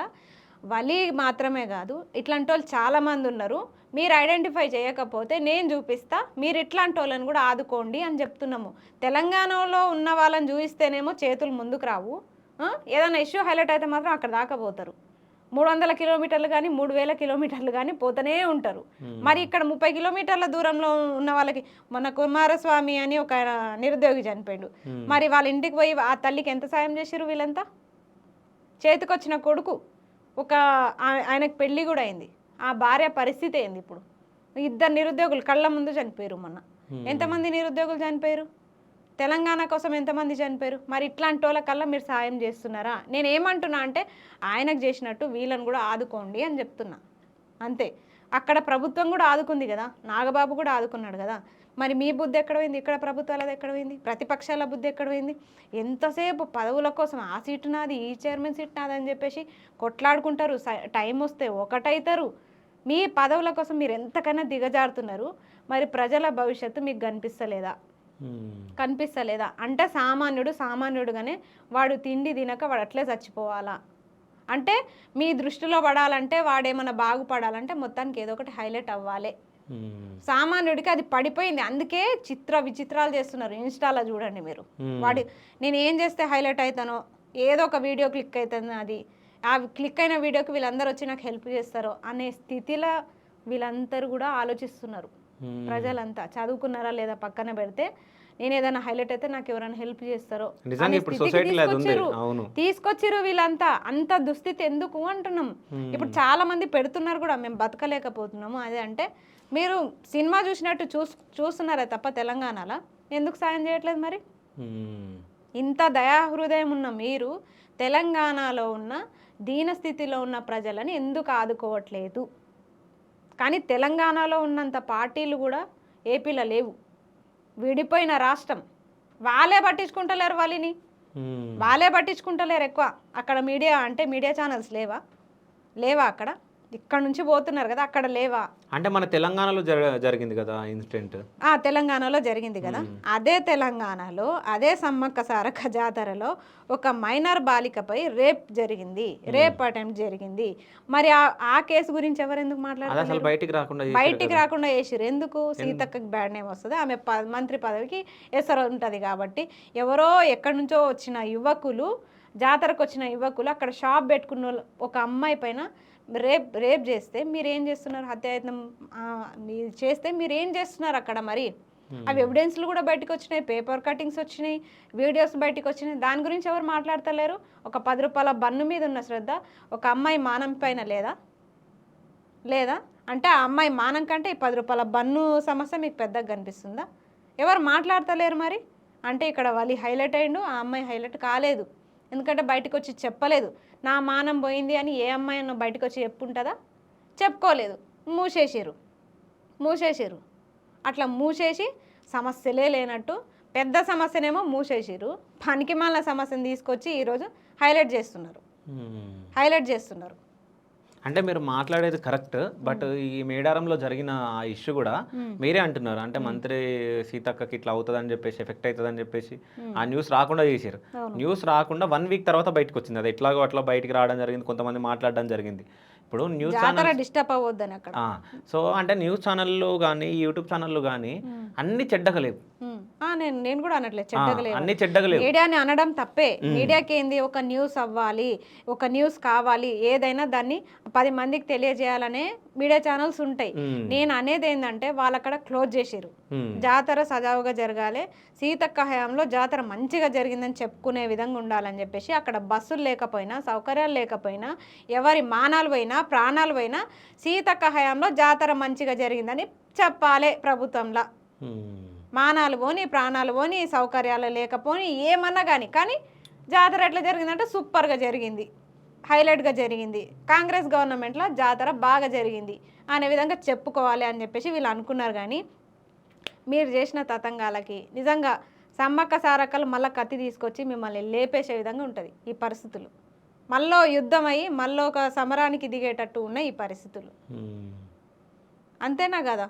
[SPEAKER 2] వలి మాత్రమే కాదు, ఇట్లాంటి వాళ్ళు చాలామంది ఉన్నారు. మీరు ఐడెంటిఫై చేయకపోతే నేను చూపిస్తా, మీరు ఇట్లాంటి వాళ్ళని కూడా ఆదుకోండి అని చెప్తున్నాము. తెలంగాణలో ఉన్న వాళ్ళని చూపిస్తేనేమో చేతులు ముందుకు రావు, ఏదైనా ఇష్యూ హైలైట్ అయితే మాత్రం అక్కడ దాకా పోతారు. 300 కిలోమీటర్లు కానీ 3000 కిలోమీటర్లు కానీ పోతూనే ఉంటారు. మరి ఇక్కడ 30 కిలోమీటర్ల దూరంలో ఉన్న వాళ్ళకి, మన కుమారస్వామి అని ఒక నిరుద్యోగి చనిపోయాడు, మరి వాళ్ళ ఇంటికి పోయి ఆ తల్లికి ఎంత సాయం చేశారు వీళ్ళంతా? చేతికొచ్చిన కొడుకు, ఆయనకు పెళ్ళి కూడా అయింది, ఆ భార్య పరిస్థితి ఏంది ఇప్పుడు? 2 నిరుద్యోగులు కళ్ళ ముందు చనిపోయారు మొన్న. ఎంతమంది నిరుద్యోగులు చనిపోయారు? తెలంగాణ కోసం ఎంతమంది చనిపోయారు? మరి ఇట్లాంటి వాళ్ళకల్లా మీరు సాయం చేస్తున్నారా? నేను ఏమంటున్నా అంటే, ఆయనకు చేసినట్టు వీళ్ళని కూడా ఆదుకోండి అని చెప్తున్నా, అంతే. అక్కడ ప్రభుత్వం కూడా ఆదుకుంది కదా, నాగబాబు కూడా ఆదుకున్నాడు కదా, మరి మీ బుద్ధి ఎక్కడ పోయింది? ఇక్కడ ప్రభుత్వాలది ఎక్కడ పోయింది? ప్రతిపక్షాల బుద్ధి ఎక్కడ పోయింది? ఎంతసేపు పదవుల కోసం ఆ సీటు నాది, ఈ చైర్మన్ సీట్ నాది అని చెప్పేసి కొట్లాడుకుంటారు, టైం వస్తే ఒకటైతారు. మీ పదవుల కోసం మీరు ఎంతకైనా దిగజారుతున్నారు. మరి ప్రజల భవిష్యత్తు మీకు కనిపిస్తలేదా? అంటే సామాన్యుడుగానే వాడు తిండి తినక వాడు అట్లే చచ్చిపోవాలా? అంటే మీ దృష్టిలో పడాలంటే, వాడేమన్నా బాగుపడాలంటే మొత్తానికి ఏదో ఒకటి హైలైట్ అవ్వాలి. సామాన్యుడికి అది పడిపోయింది, అందుకే విచిత్రాలు చేస్తున్నారు. ఇన్స్టాలో చూడండి మీరు, నేను ఏం చేస్తే హైలైట్ అవుతానో, ఏదో ఒక వీడియో క్లిక్ అవుతుంది, అది ఆ క్లిక్ అయిన వీడియోకి వీళ్ళందరూ వచ్చి నాకు హెల్ప్ చేస్తారో అనే స్థితిలో వీళ్ళందరూ కూడా ఆలోచిస్తున్నారు. ప్రజలంతా చదువుకున్నారా లేదా పక్కన పెడితే, నేను ఏదైనా హైలైట్ అయితే నాకు ఎవరైనా హెల్ప్ చేస్తారో తీసుకొచ్చిరు వీళ్ళంతా. అంత దుస్థితి ఎందుకు అంటున్నాం. ఇప్పుడు చాలా మంది పెడుతున్నారు కూడా, మేము బతకలేకపోతున్నాము అదే. అంటే మీరు సినిమా చూసినట్టు చూస్తున్నారే తప్ప తెలంగాణలో ఎందుకు సాయం చేయట్లేదు? మరి ఇంత దయాహృదయం ఉన్న మీరు తెలంగాణలో ఉన్న దీనస్థితిలో ఉన్న ప్రజలని ఎందుకు ఆదుకోవట్లేదు? కానీ తెలంగాణలో ఉన్నంత పార్టీలు కూడా ఏపీలో లేవు. విడిపోయిన రాష్ట్రం, వాళ్ళే పట్టించుకుంటలేరు వాళ్ళని, వాళ్ళే పట్టించుకుంటలేరు ఎక్కువ. అక్కడ మీడియా అంటే మీడియా ఛానల్స్ లేవా అక్కడ? ఇక్కడ నుంచి పోతున్నారు కదా, అక్కడ లేవా?
[SPEAKER 1] అంటే మన తెలంగాణలో జరిగింది కదా ఇన్సిడెంట్.
[SPEAKER 2] తెలంగాణలో జరిగింది కదా. అదే తెలంగాణలో అదే సమ్మక్క సారక్క జాతరలో ఒక మైనర్ బాలికపై రేప్ జరిగింది, రేప్ అటెంప్ట్ జరిగింది. మరి ఆ కేసు గురించి ఎవరు ఎందుకు మాట్లాడారు? బయటికి రాకుండా చేసిరు. ఎందుకు? సీతక్కకి బ్యాడ్ నేమ్ వస్తుంది, ఆమె మంత్రి పదవికి ఎసరు ఉంటుంది కాబట్టి. ఎవరో ఎక్కడి నుంచో వచ్చిన యువకులు, జాతరకు వచ్చిన యువకులు అక్కడ షాప్ పెట్టుకున్న ఒక అమ్మాయి పైన రేప్ చేస్తే మీరేం చేస్తున్నారు? హత్యాయత్నం చేస్తే మీరేం చేస్తున్నారు అక్కడ? మరి అవి ఎవిడెన్స్లు కూడా బయటకు వచ్చినాయి, పేపర్ కటింగ్స్ వచ్చినాయి, వీడియోస్ బయటకు వచ్చినాయి. దాని గురించి ఎవరు మాట్లాడతలేరు? ఒక 10 రూపాయల బన్ను మీద ఉన్న శ్రద్ధ ఒక అమ్మాయి మానం పైన లేదా అంటే ఆ అమ్మాయి మానం కంటే ఈ 10 రూపాయల బన్ను సమస్య మీకు పెద్దగా కనిపిస్తుందా? ఎవరు మాట్లాడతలేరు మరి. అంటే ఇక్కడ వాళ్ళు హైలైట్ అయ్యిండు, ఆ అమ్మాయి హైలైట్ కాలేదు. ఎందుకంటే బయటకు వచ్చి చెప్పలేదు. నా మానం పోయింది అని ఏ అమ్మాయి అన్న బయటకు వచ్చి చెప్పుంటుందా? చెప్పుకోలేదు. మూసేసిరు. అట్లా మూసేసి సమస్యలే లేనట్టు పెద్ద సమస్యనేమో మూసేసిరు, పనికిమాలిన సమస్యను తీసుకొచ్చి ఈరోజు హైలైట్ చేస్తున్నారు.
[SPEAKER 1] అంటే మీరు మాట్లాడేది కరెక్ట్, బట్ ఈ మేడారంలో జరిగిన ఆ ఇష్యూ కూడా మీరే అంటున్నారు. అంటే మంత్రి సీతక్కకి ఇట్లా అవుతుందని చెప్పేసి, ఎఫెక్ట్ అవుతుందని చెప్పేసి ఆ న్యూస్ రాకుండా చేశారు. న్యూస్ రాకుండా 1 వీక్ తర్వాత బయటకు వచ్చింది. అది ఎట్లాగో అట్లా బయటికి రావడం జరిగింది, కొంతమంది మాట్లాడడం జరిగింది. ఇప్పుడు న్యూస్ ఛానల్
[SPEAKER 2] డిస్టర్బ్ అవ్వద్దని అక్కడ.
[SPEAKER 1] సో అంటే న్యూస్ ఛానళ్ళు కానీ యూట్యూబ్ ఛానళ్ళు కానీ అన్ని చెడ్డగా లేవు.
[SPEAKER 2] నేను కూడా అనట్లేదు చెడ్డగలేవు,
[SPEAKER 1] అన్ని చెడ్డగలేవు.
[SPEAKER 2] మీడియాని అనడం తప్పే. మీడియాకి ఏంది, ఒక న్యూస్ అవ్వాలి, ఒక న్యూస్ కావాలి, ఏదైనా దాన్ని 10 మందికి తెలియజేయాలనే మీడియా ఛానల్స్ ఉంటాయి. నేను అనేది ఏంటంటే వాళ్ళు అక్కడ క్లోజ్ చేసిరు. జాతర సజావుగా జరగాలి, సీతక్క హయాంలో జాతర మంచిగా జరిగిందని చెప్పుకునే విధంగా ఉండాలని చెప్పేసి అక్కడ బస్సులు లేకపోయినా, సౌకర్యాలు లేకపోయినా, ఎవరి మానాలు పోయినా, ప్రాణాలు పోయినా సీతక్క హయాంలో జాతర మంచిగా జరిగిందని చెప్పాలి ప్రభుత్వంలో. మానాలు పోని, ప్రాణాలు పోని, సౌకర్యాలు లేకపోని, ఏమన్నా కానీ జాతర ఎట్లా జరిగిందంటే సూపర్గా జరిగింది, హైలైట్గా జరిగింది, కాంగ్రెస్ గవర్నమెంట్లో జాతర బాగా జరిగింది అనే విధంగా చెప్పుకోవాలి అని చెప్పేసి వీళ్ళు అనుకున్నారు. కానీ మీరు చేసిన తతంగాలకి నిజంగా సమ్మక్క సారక్కలు మళ్ళీ కత్తి తీసుకొచ్చి మిమ్మల్ని లేపేసే విధంగా ఉంటుంది ఈ పరిస్థితులు. మళ్ళీ యుద్ధం అయ్యి మళ్ళీ ఒక సమరానికి దిగేటట్టు ఉన్నాయి ఈ పరిస్థితులు. అంతేనా కదా?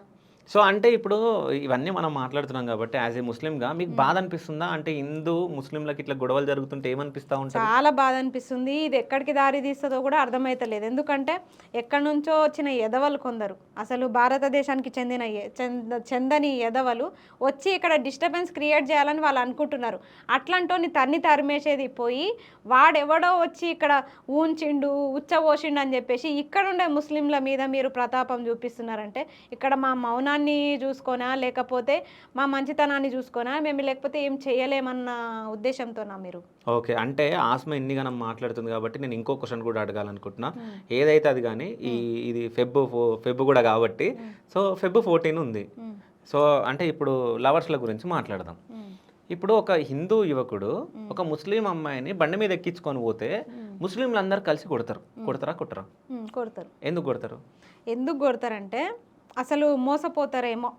[SPEAKER 1] సో అంటే ఇప్పుడు ఇవన్నీ మనం మాట్లాడుతున్నాం కాబట్టి యాజ్ ఏ ముస్లింగా మీకు బాధ అనిపిస్తుందా? అంటే హిందూ ముస్లింలకి ఇట్లా గొడవలు జరుగుతుంటే ఏమనిపిస్తూ ఉంటుంది?
[SPEAKER 2] చాలా బాధ అనిపిస్తుంది. ఇది ఎక్కడికి దారి తీస్తుందో కూడా అర్థమవుతలేదు. ఎందుకంటే ఎక్కడి నుంచో వచ్చిన ఎదవలు కొందరు, అసలు భారతదేశానికి చెందని ఎదవలు వచ్చి ఇక్కడ డిస్టర్బెన్స్ క్రియేట్ చేయాలని వాళ్ళు అనుకుంటున్నారు. అట్లాంటోని తరిమేసేది పోయి వాడెవడో వచ్చి ఇక్కడ ఊంచిండు, ఉచ్చబోసిండు అని చెప్పేసి ఇక్కడుండే ముస్లింల మీద మీరు ప్రతాపం చూపిస్తున్నారంటే ఇక్కడ మా మౌనాన్ని చూసుకోనా, లేకపోతే మా మంచితనాన్ని చూసుకోనా, మేము లేకపోతే ఏం చేయలేమన్న ఉద్దేశంతోనా మీరు?
[SPEAKER 1] ఓకే, అంటే ఆస్మ ఎన్నిగానం మాట్లాడుతుంది కాబట్టి నేను ఇంకో క్వశ్చన్ కూడా అడగాలనుకుంటున్నా. ఏదైతే అది కానీ ఇది ఫెబ్ కూడా కాబట్టి, సో Feb 14 ఉంది. సో అంటే ఇప్పుడు లవర్స్ల గురించి మాట్లాడదాం. ఇప్పుడు ఒక హిందూ యువకుడు ఒక ముస్లిం అమ్మాయిని బండి మీద ఎక్కించుకొని పోతే ముస్లింలు అందరు కలిసి కొడతారా?
[SPEAKER 2] కొడతారు.
[SPEAKER 1] ఎందుకు
[SPEAKER 2] కొడతారంటే అసలు మోసపోతారేమో,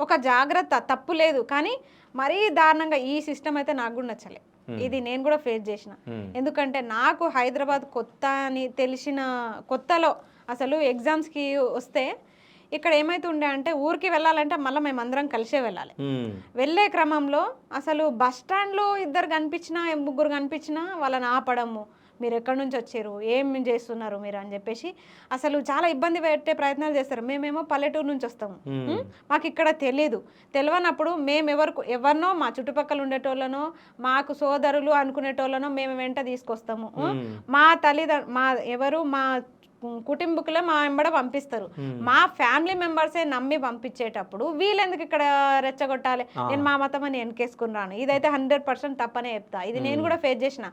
[SPEAKER 2] ఒక జాగ్రత్త, తప్పు లేదు. కానీ మరీ దారుణంగా ఈ సిస్టమ్ అయితే నాకు కూడా నచ్చలే. ఇది నేను కూడా ఫేస్ చేసిన. ఎందుకంటే నాకు హైదరాబాద్ కొత్త అని తెలిసిన కొత్తలో అసలు ఎగ్జామ్స్కి వస్తే ఇక్కడ ఏమైతుండే అంటే ఊరికి వెళ్ళాలంటే మళ్ళీ మేమందరం కలిసే వెళ్ళాలి. వెళ్ళే క్రమంలో అసలు బస్ స్టాండ్లో 2 కనిపించినా 3 కనిపించినా వాళ్ళని ఆపడము, మీరు ఎక్కడి నుంచి వచ్చారు, ఏం చేస్తున్నారు మీరు అని చెప్పేసి అసలు చాలా ఇబ్బంది పెట్టే ప్రయత్నాలు చేస్తారు. మేమేమో పల్లెటూరు నుంచి వస్తాము, మాకు ఇక్కడ తెలియనప్పుడు మేము ఎవరినో మా చుట్టుపక్కల ఉండేటోళ్ళనో మాకు సోదరులు అనుకునేటోళ్ళనో మేము వెంట తీసుకొస్తాము. మా మా కుటుంబకులే మా వెంబడ పంపిస్తారు. మా ఫ్యామిలీ మెంబర్సే నమ్మి పంపించేటప్పుడు వీళ్ళెందుకు ఇక్కడ రెచ్చగొట్టాలి? నేను మా మతం అని వెనకేసుకుని రాను. ఇదైతే 100% తప్పనే చెప్తా. ఇది నేను కూడా ఫేస్ చేసిన.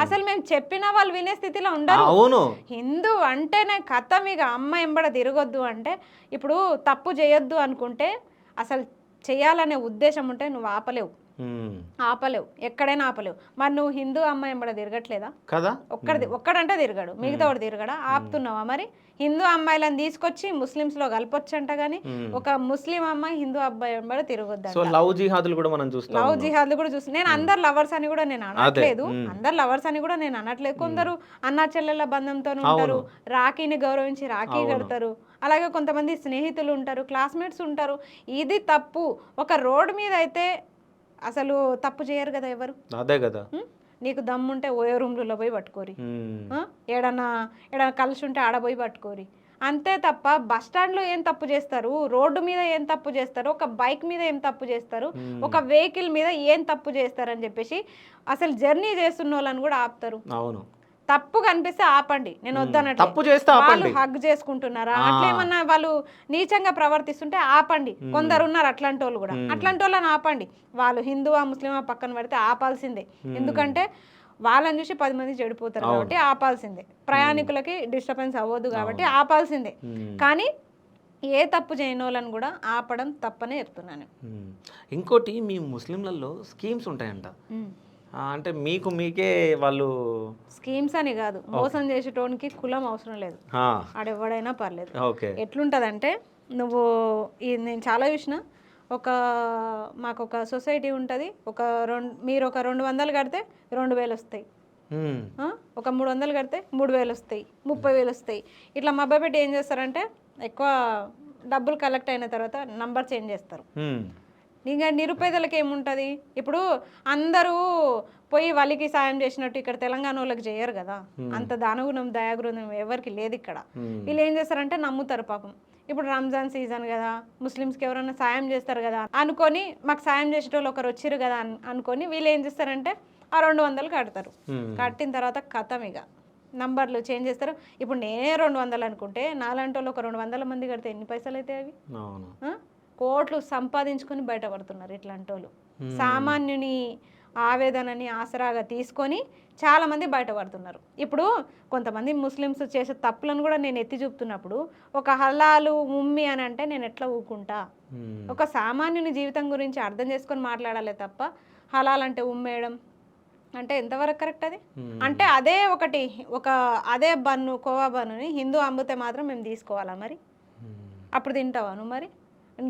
[SPEAKER 2] అసలు మేము చెప్పినా వాళ్ళు వినే స్థితిలో ఉండరు. హిందూ అంటేనే కథ మీకు అమ్మ ఎంబడ తిరగొద్దు అంటే, ఇప్పుడు తప్పు చేయొద్దు అనుకుంటే అసలు చేయాలనే ఉద్దేశం ఉంటే నువ్వు ఆపలేవు. ఆపలేవు, ఎక్కడైనా ఆపలేవు. మరి నువ్వు హిందూ అమ్మాయి ఎంబడ తిరగట్లేదా?
[SPEAKER 1] కదా,
[SPEAKER 2] ఒక్కడంటే తిరగడు, మిగతా వాడు తిరగడా? ఆపుతున్నావా మరి? హిందూ అమ్మాయిలను తీసుకొచ్చి ముస్లిమ్స్లో కలపొచ్చంట, కానీ ఒక ముస్లిం అమ్మాయి హిందూ అబ్బాయి ఎంబడ తిరగొద్దు.
[SPEAKER 1] సో లవ్ జిహాదులు కూడా మనం చూస్తాం.
[SPEAKER 2] లవ్ జిహాద్లు కూడా చూసి నేను అందరు లవర్స్ అని కూడా నేను అనట్లేదు, అందరు లవర్స్ అని కూడా నేను అనట్లేదు. కొందరు అన్నా చెల్లెళ్ళ బంధంతో ఉంటారు, రాఖీని గౌరవించి రాఖీ కడతారు. అలాగే కొంతమంది స్నేహితులు ఉంటారు, క్లాస్మేట్స్ ఉంటారు. ఇది తప్పు. ఒక రోడ్ మీద అయితే అసలు తప్పు చేయరు కదా ఎవరు.
[SPEAKER 1] అదే కదా.
[SPEAKER 2] నీకు దమ్ముంటే ఓయో రూమ్లలో పోయి పట్టుకోరి, ఏడన్నా కలిసి ఉంటే ఆడపోయి పట్టుకోరి, అంతే తప్ప బస్ స్టాండ్లో ఏం తప్పు చేస్తారు, రోడ్డు మీద ఏం తప్పు చేస్తారు, ఒక బైక్ మీద ఏం తప్పు చేస్తారు, ఒక వెహికల్ మీద ఏం తప్పు చేస్తారు అని చెప్పేసి అసలు జర్నీ చేస్తున్న వాళ్ళని కూడా ఆపుతారు.
[SPEAKER 1] అవును,
[SPEAKER 2] తప్పు కనిపిస్తే ఆపండి, నేను వద్దన్నట్టు.
[SPEAKER 1] తప్పు చేస్తే
[SPEAKER 2] వాళ్ళు హగ్ చేసుకుంటున్నారా, అట్లేమన్నా వాళ్ళు నీచంగా ప్రవర్తిస్తుంటే ఆపండి. కొందరు ఉన్నారు అట్లాంటి వాళ్ళు కూడా, అట్లాంటి వాళ్ళని ఆపండి. వాళ్ళు హిందువా ముస్లిమా పక్కన పెడితే ఆపాల్సిందే. ఎందుకంటే వాళ్ళని చూసి 10 మంది చెడిపోతారు కాబట్టి ఆపాల్సిందే. ప్రయాణికులకి డిస్టర్బెన్స్ అవ్వదు కాబట్టి ఆపాల్సిందే. కానీ ఏ తప్పు చేయని వాళ్ళని కూడా ఆపడం తప్పనే చెప్తున్నాను.
[SPEAKER 1] ఇంకోటి మీ ముస్లింలలో స్కీమ్స్ ఉంటాయంట, అంటే మీకే వాళ్ళు
[SPEAKER 2] స్కీమ్స్ అని కాదు, మోసం చేసేటోనికి కులం అవసరం లేదు, ఆడెవడైనా పర్లేదు. ఎట్లుంటుందంటే నువ్వు నేను చాలా చూసిన, మాకు ఒక సొసైటీ ఉంటుంది, మీరు ఒక 200 కడితే 2000 వస్తాయి, ఒక 300 కడితే 3000 వస్తాయి, 30,000 వస్తాయి. ఇట్లా మభ్యపెట్టి ఏం చేస్తారంటే ఎక్కువ డబ్బులు కలెక్ట్ అయిన తర్వాత నంబర్ చేంజ్ చేస్తారు. ఇంకా నిరుపేదలకు ఏముంటుంది, ఇప్పుడు అందరూ పోయి వాళ్ళకి సాయం చేసినట్టు ఇక్కడ తెలంగాణ వాళ్ళకి చేయరు కదా, అంత దానగుణం దయాగుణం ఎవరికి లేదు ఇక్కడ. వీళ్ళు ఏం చేస్తారంటే నమ్ముతారు పాపం. ఇప్పుడు రంజాన్ సీజన్ కదా, ముస్లిమ్స్కి ఎవరైనా సాయం చేస్తారు కదా అనుకొని, మాకు సాయం చేసేటోళ్ళు ఒకరు వచ్చిరు కదా అనుకొని వీళ్ళు ఏం చేస్తారంటే ఆ 200 కడతారు. కట్టిన తర్వాత కథం ఇక నంబర్లు చేంజ్ చేస్తారు. ఇప్పుడు నేనే 200 అనుకుంటే నాలాంటి వాళ్ళు ఒక 200 మంది కడితే ఎన్ని పైసలు అవుతాయి? అవి కోట్లు సంపాదించుకొని బయటపడుతున్నారు ఇట్లాంటి వాళ్ళు. సామాన్యుని ఆవేదనని ఆసరాగా తీసుకొని చాలామంది బయటపడుతున్నారు. ఇప్పుడు కొంతమంది ముస్లిమ్స్ చేసే తప్పులను కూడా నేను ఎత్తి చూపుతున్నప్పుడు ఒక హలాలు ఉమ్మి అని అంటే నేను ఎట్లా ఊకుంటా? ఒక సామాన్యుని జీవితం గురించి అర్థం చేసుకొని మాట్లాడాలి తప్ప హలాల్ అంటే ఉమ్మేయడం అంటే ఎంతవరకు కరెక్ట్ అది? అంటే అదే బన్ను, కోవా బన్నుని హిందూ అమ్మితే మాత్రం మేము తీసుకోవాలా మరి? అప్పుడు తింటావా నువ్వు? మరి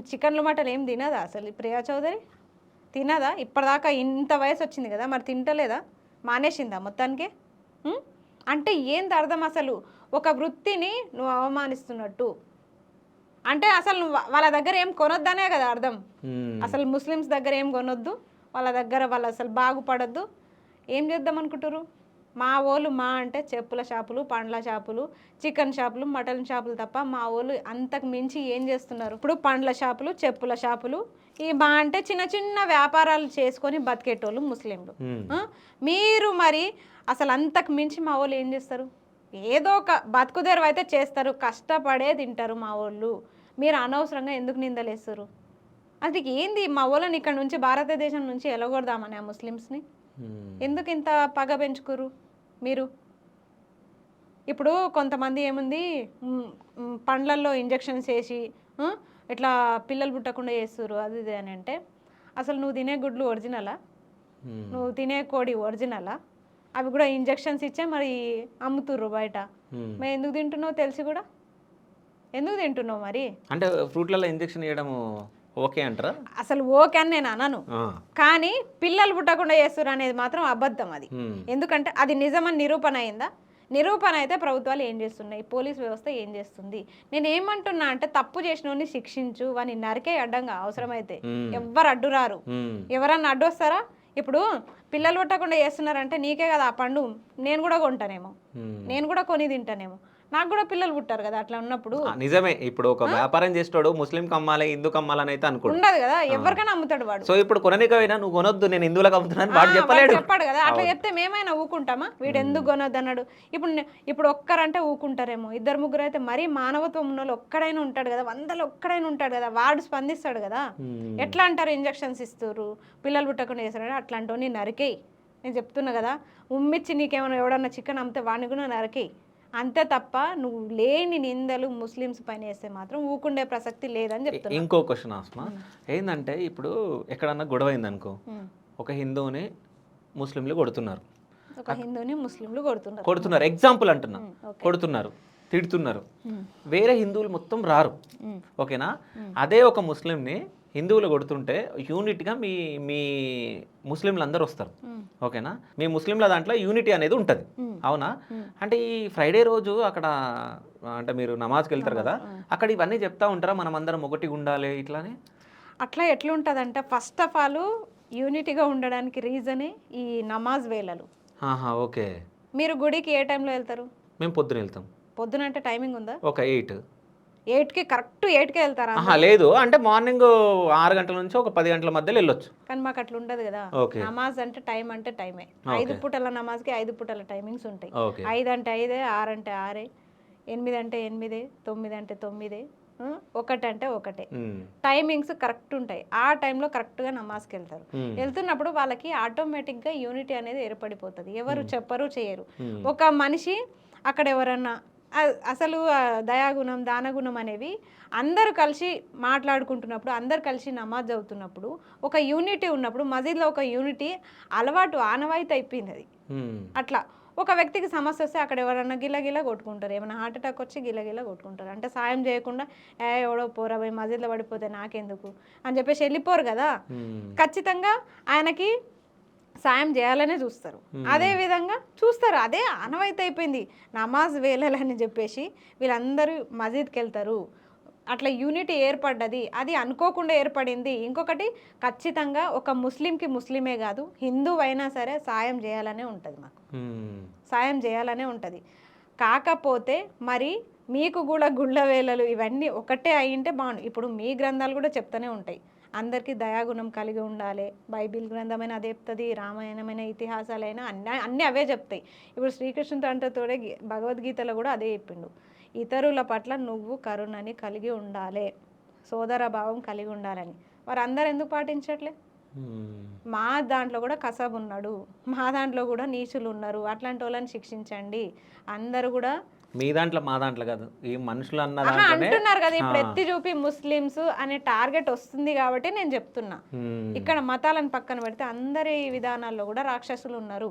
[SPEAKER 2] చికెన్లు మటన్ ఏం తినదా అసలు ప్రియా చౌదరి? తినదా? ఇప్పటిదాకా ఇంత వయసు వచ్చింది కదా, మరి తింటలేదా? మానేసిందా మొత్తానికి? అంటే ఏంది అర్థం అసలు? ఒక వృత్తిని నువ్వు అవమానిస్తున్నట్టు అంటే అసలు నువ్వు వాళ్ళ దగ్గర ఏం కొనొద్దనే కదా అర్థం. అసలు ముస్లిమ్స్ దగ్గర ఏం కొనొద్దు, వాళ్ళ దగ్గర వాళ్ళు అసలు బాగుపడొద్దు. ఏం చేద్దాం అనుకుంటారు? మా వాళ్ళు అంటే చెప్పుల షాపులు, పండ్ల షాపులు, చికెన్ షాపులు, మటన్ షాపులు తప్ప మా వాళ్ళు అంతకు మించి ఏం చేస్తున్నారు? ఇప్పుడు పండ్ల షాపులు, చెప్పుల షాపులు, ఈ అంటే చిన్న చిన్న వ్యాపారాలు చేసుకొని బతికేటోళ్ళు ముస్లింలు. మీరు మరి అసలు అంతకు మించి మా వాళ్ళు ఏం చేస్తారు? ఏదో ఒక బతుకుదేరు అయితే చేస్తారు, కష్టపడే తింటారు మా వాళ్ళు. మీరు అనవసరంగా ఎందుకు నిందలేస్తారు? అది ఏంది? మా వాళ్ళని ఇక్కడ నుంచి భారతదేశం నుంచి ఎలగొడదామని ఆ ముస్లిమ్స్ని ఎందుకు ఇంత పగ పెంచుకోరు మీరు? ఇప్పుడు కొంతమంది ఏముంది, పండ్లల్లో ఇంజక్షన్స్ వేసి ఇట్లా పిల్లలు పుట్టకుండా చేస్తారు అది ఇది అని అంటే, అసలు నువ్వు తినే గుడ్లు ఒరిజినలా? నువ్వు తినే కోడి ఒరిజినలా? అవి కూడా ఇంజక్షన్స్ ఇచ్చే మరి అమ్ముతుర్రు బయట. మరి ఎందుకు తింటున్నావు తెలిసి కూడా? ఎందుకు తింటున్నావు మరి?
[SPEAKER 1] అంటే ఫ్రూట్లలో ఇంజక్షన్ వేయడము ఓకే అంటారా?
[SPEAKER 2] అసలు ఓకే అని నేను అనను, కానీ పిల్లలు పుట్టకుండా చేస్తారు అనేది మాత్రం అబద్ధం అది. ఎందుకంటే అది నిజమని నిరూపణ అయిందా? నిరూపణ అయితే ప్రభుత్వాలు ఏం చేస్తున్నాయి, పోలీస్ వ్యవస్థ ఏం చేస్తుంది? నేను ఏమంటున్నా అంటే తప్పు చేసిన శిక్షించు, వాని నరికే అడ్డంగా అవసరమైతే. ఎవ్వరు అడ్డురారు. ఎవరన్నా అడ్డు వస్తారా? ఇప్పుడు పిల్లలు పుట్టకుండా చేస్తున్నారంటే నీకే కదా ఆ పండు నేను కూడా కొంటానేమో, నేను కూడా కొని తింటానేమో, నాకు కూడా పిల్లలు పుట్టారు కదా. అట్లా ఉన్నప్పుడు
[SPEAKER 1] నిజమే. ఇప్పుడు ఒక వ్యాపారం చేస్తాడు, ముస్లిం కమ్మాలి హిందూ కమ్మాలని అయితే అనుకో
[SPEAKER 2] ఉండదు కదా, ఎవరికైనా అమ్ముతాడు వాడు.
[SPEAKER 1] సో ఇప్పుడు కొననికైనా నువ్వు కొనొద్దు, నేను హిందువులకు అమ్ముతున్నాను వాడు
[SPEAKER 2] చెప్పాడు కదా. అట్లా చెప్తే మేమైనా ఊకుంటామా? వీడు ఎందుకు కొనొద్దు అన్నాడు. ఇప్పుడు ఒక్కరంటే ఊకుంటారేమో, 2-3 అయితే మరీ మానవత్వం ఉన్న వాళ్ళు ఒక్కడైనా ఉంటాడు కదా, 100లో ఒక్కడైనా ఉంటాడు కదా, వాడు స్పందిస్తాడు కదా. ఎట్లా అంటారు? ఇంజక్షన్స్ ఇస్తారు, పిల్లలు పుట్టకుండా చేస్తాడు. అట్లాంటివి నరికేయి. నేను చెప్తున్నా కదా, ఉమ్మిచ్చి నీకేమైనా ఎవడన్నా చికెన్ అమ్మితే వాడిని కూడా నరికేయి. అంతే తప్ప నువ్వు లేని నిందలు ముస్లిమ్స్ పైన వేస్తే మాత్రం ఊకుండే ప్రసక్తి లేదని చెప్తున్నా.
[SPEAKER 1] ఇంకో క్వశ్చన్ ఆస్మా, ఏంటంటే ఇప్పుడు ఎక్కడన్నా గొడవ అయిందనుకో, ఒక హిందువుని ముస్లింలు కొడుతున్నారు,
[SPEAKER 2] ఒక హిందూని ముస్లింలు
[SPEAKER 1] కొడుతున్నారు ఎగ్జాంపుల్ అంటున్నా, కొడుతున్నారు, తిడుతున్నారు, వేరే హిందువులు మొత్తం రారు, ఓకేనా? అదే ఒక ముస్లింని హిందువులు కొడుతుంటే యూనిట్గా మీ మీ ముస్లింలు అందరూ వస్తారు, ఓకేనా? మీ ముస్లింల దాంట్లో యూనిటీ అనేది ఉంటుంది, అవునా? అంటే ఈ ఫ్రైడే రోజు అక్కడ అంటే మీరు నమాజ్కి వెళ్తారు కదా, అక్కడ ఇవన్నీ చెప్తా ఉంటారా మనం అందరం ఒకటిగా ఉండాలి ఇట్లానే?
[SPEAKER 2] అట్లా ఎట్లుంటుందంటే ఫస్ట్ ఆఫ్ ఆల్ యూనిటీగా ఉండడానికి రీజనే ఈ నమాజ్ వేళలు.
[SPEAKER 1] ఓకే.
[SPEAKER 2] మీరు గుడికి ఏ టైంలో వెళ్తారు?
[SPEAKER 1] మేము పొద్దున వెళ్తాం.
[SPEAKER 2] పొద్దున అంటే టైమింగ్ ఉందా?
[SPEAKER 1] ఒక
[SPEAKER 2] 8కి కరెక్ట్ 8కే వెళ్తారా?
[SPEAKER 1] లేదు, అంటే మార్నింగ్ 6 గంటల నుంచి ఒక 10 గంటల మధ్యలో వెళ్ళొచ్చు.
[SPEAKER 2] కానీ మాకు అట్లా ఉండదు కదా. నమాజ్ అంటే టైమే. 5 పూటల నమాజ్కి 5 పూటల టైమింగ్స్ ఉంటాయి. 5 అంటే 5, 6 అంటే 6, 8 అంటే 8, 9 అంటే 9, 1 అంటే 1. టైమింగ్స్ కరెక్ట్ ఉంటాయి. ఆ టైంలో కరెక్ట్గా నమాజ్కి వెళ్తారు. వెళ్తున్నప్పుడు వాళ్ళకి ఆటోమేటిక్గా యూనిటీ అనేది ఏర్పడిపోతుంది. ఎవరు చెప్పరు చేయరు. ఒక మనిషి అక్కడ ఎవరన్నా అసలు దయాగుణం దానగుణం అనేవి అందరూ కలిసి మాట్లాడుకుంటున్నప్పుడు, అందరు కలిసి నమాజ్ చదువుతున్నప్పుడు, ఒక యూనిటీ ఉన్నప్పుడు, మసీద్లో ఒక యూనిటీ అలవాటు ఆనవాయితీ అయిపోయింది అది. అట్లా ఒక వ్యక్తికి సమస్య వస్తే అక్కడ ఎవరన్నా గిల్లగిల్ల కొట్టుకుంటారు, ఏమైనా హార్ట్ అటాక్ వచ్చి గిల్లగిల్ల కొట్టుకుంటారు. అంటే సాయం చేయకుండా ఎవడో పోరా పోయి మసీద్లో పడిపోతే నాకెందుకు అని చెప్పేసి వెళ్ళిపోరు కదా. ఖచ్చితంగా ఆయనకి సాయం చేయాలనే చూస్తారు. అదే విధంగా చూస్తారు, అదే ఆనవాయితీ అయిపోయింది. నమాజ్ వేళలని చెప్పేసి వీళ్ళందరూ మసీద్కి వెళ్తారు. అట్లా యూనిటీ ఏర్పడ్డది, అది అనుకోకుండా ఏర్పడింది. ఇంకొకటి ఖచ్చితంగా ఒక ముస్లిమే కాదు, హిందువు అయినా సరే సాయం చేయాలనే ఉంటుంది, మాకు సాయం చేయాలనే ఉంటుంది. కాకపోతే మరి మీకు కూడా గుళ్ళ వేళలు ఇవన్నీ ఒకటే అయ్యింటే బాగుండు. ఇప్పుడు మీ గ్రంథాలు కూడా చెప్తూనే ఉంటాయి, అందరికీ దయాగుణం కలిగి ఉండాలి. బైబిల్ గ్రంథమైన అదే చెప్తుంది, రామాయణమైన ఇతిహాసాలైనా అన్నీ అవే చెప్తాయి. ఇప్పుడు శ్రీకృష్ణుడు అంటతోడే భగవద్గీతలో కూడా అదే చెప్పిండు, ఇతరుల పట్ల నువ్వు కరుణని కలిగి ఉండాలి, సోదర భావం కలిగి ఉండాలని. వారు అందరు ఎందుకు పాటించట్లే? మా దాంట్లో కూడా కసబ్ ఉన్నాడు, మా దాంట్లో కూడా నీచులు ఉన్నారు, అట్లాంటి వాళ్ళని శిక్షించండి. అందరూ కూడా
[SPEAKER 1] మీ దాంట్లో మా దాంట్లో కాదు, ఈ మనుషులు
[SPEAKER 2] అంటున్నారు కదా. ఇప్పుడు ఎత్తి చూపి ముస్లిమ్స్ అనే టార్గెట్ వస్తుంది కాబట్టి నేను చెప్తున్నా. ఇక్కడ మతాలను పక్కన పెడితే అందరి విధానాల్లో కూడా రాక్షసులు ఉన్నారు.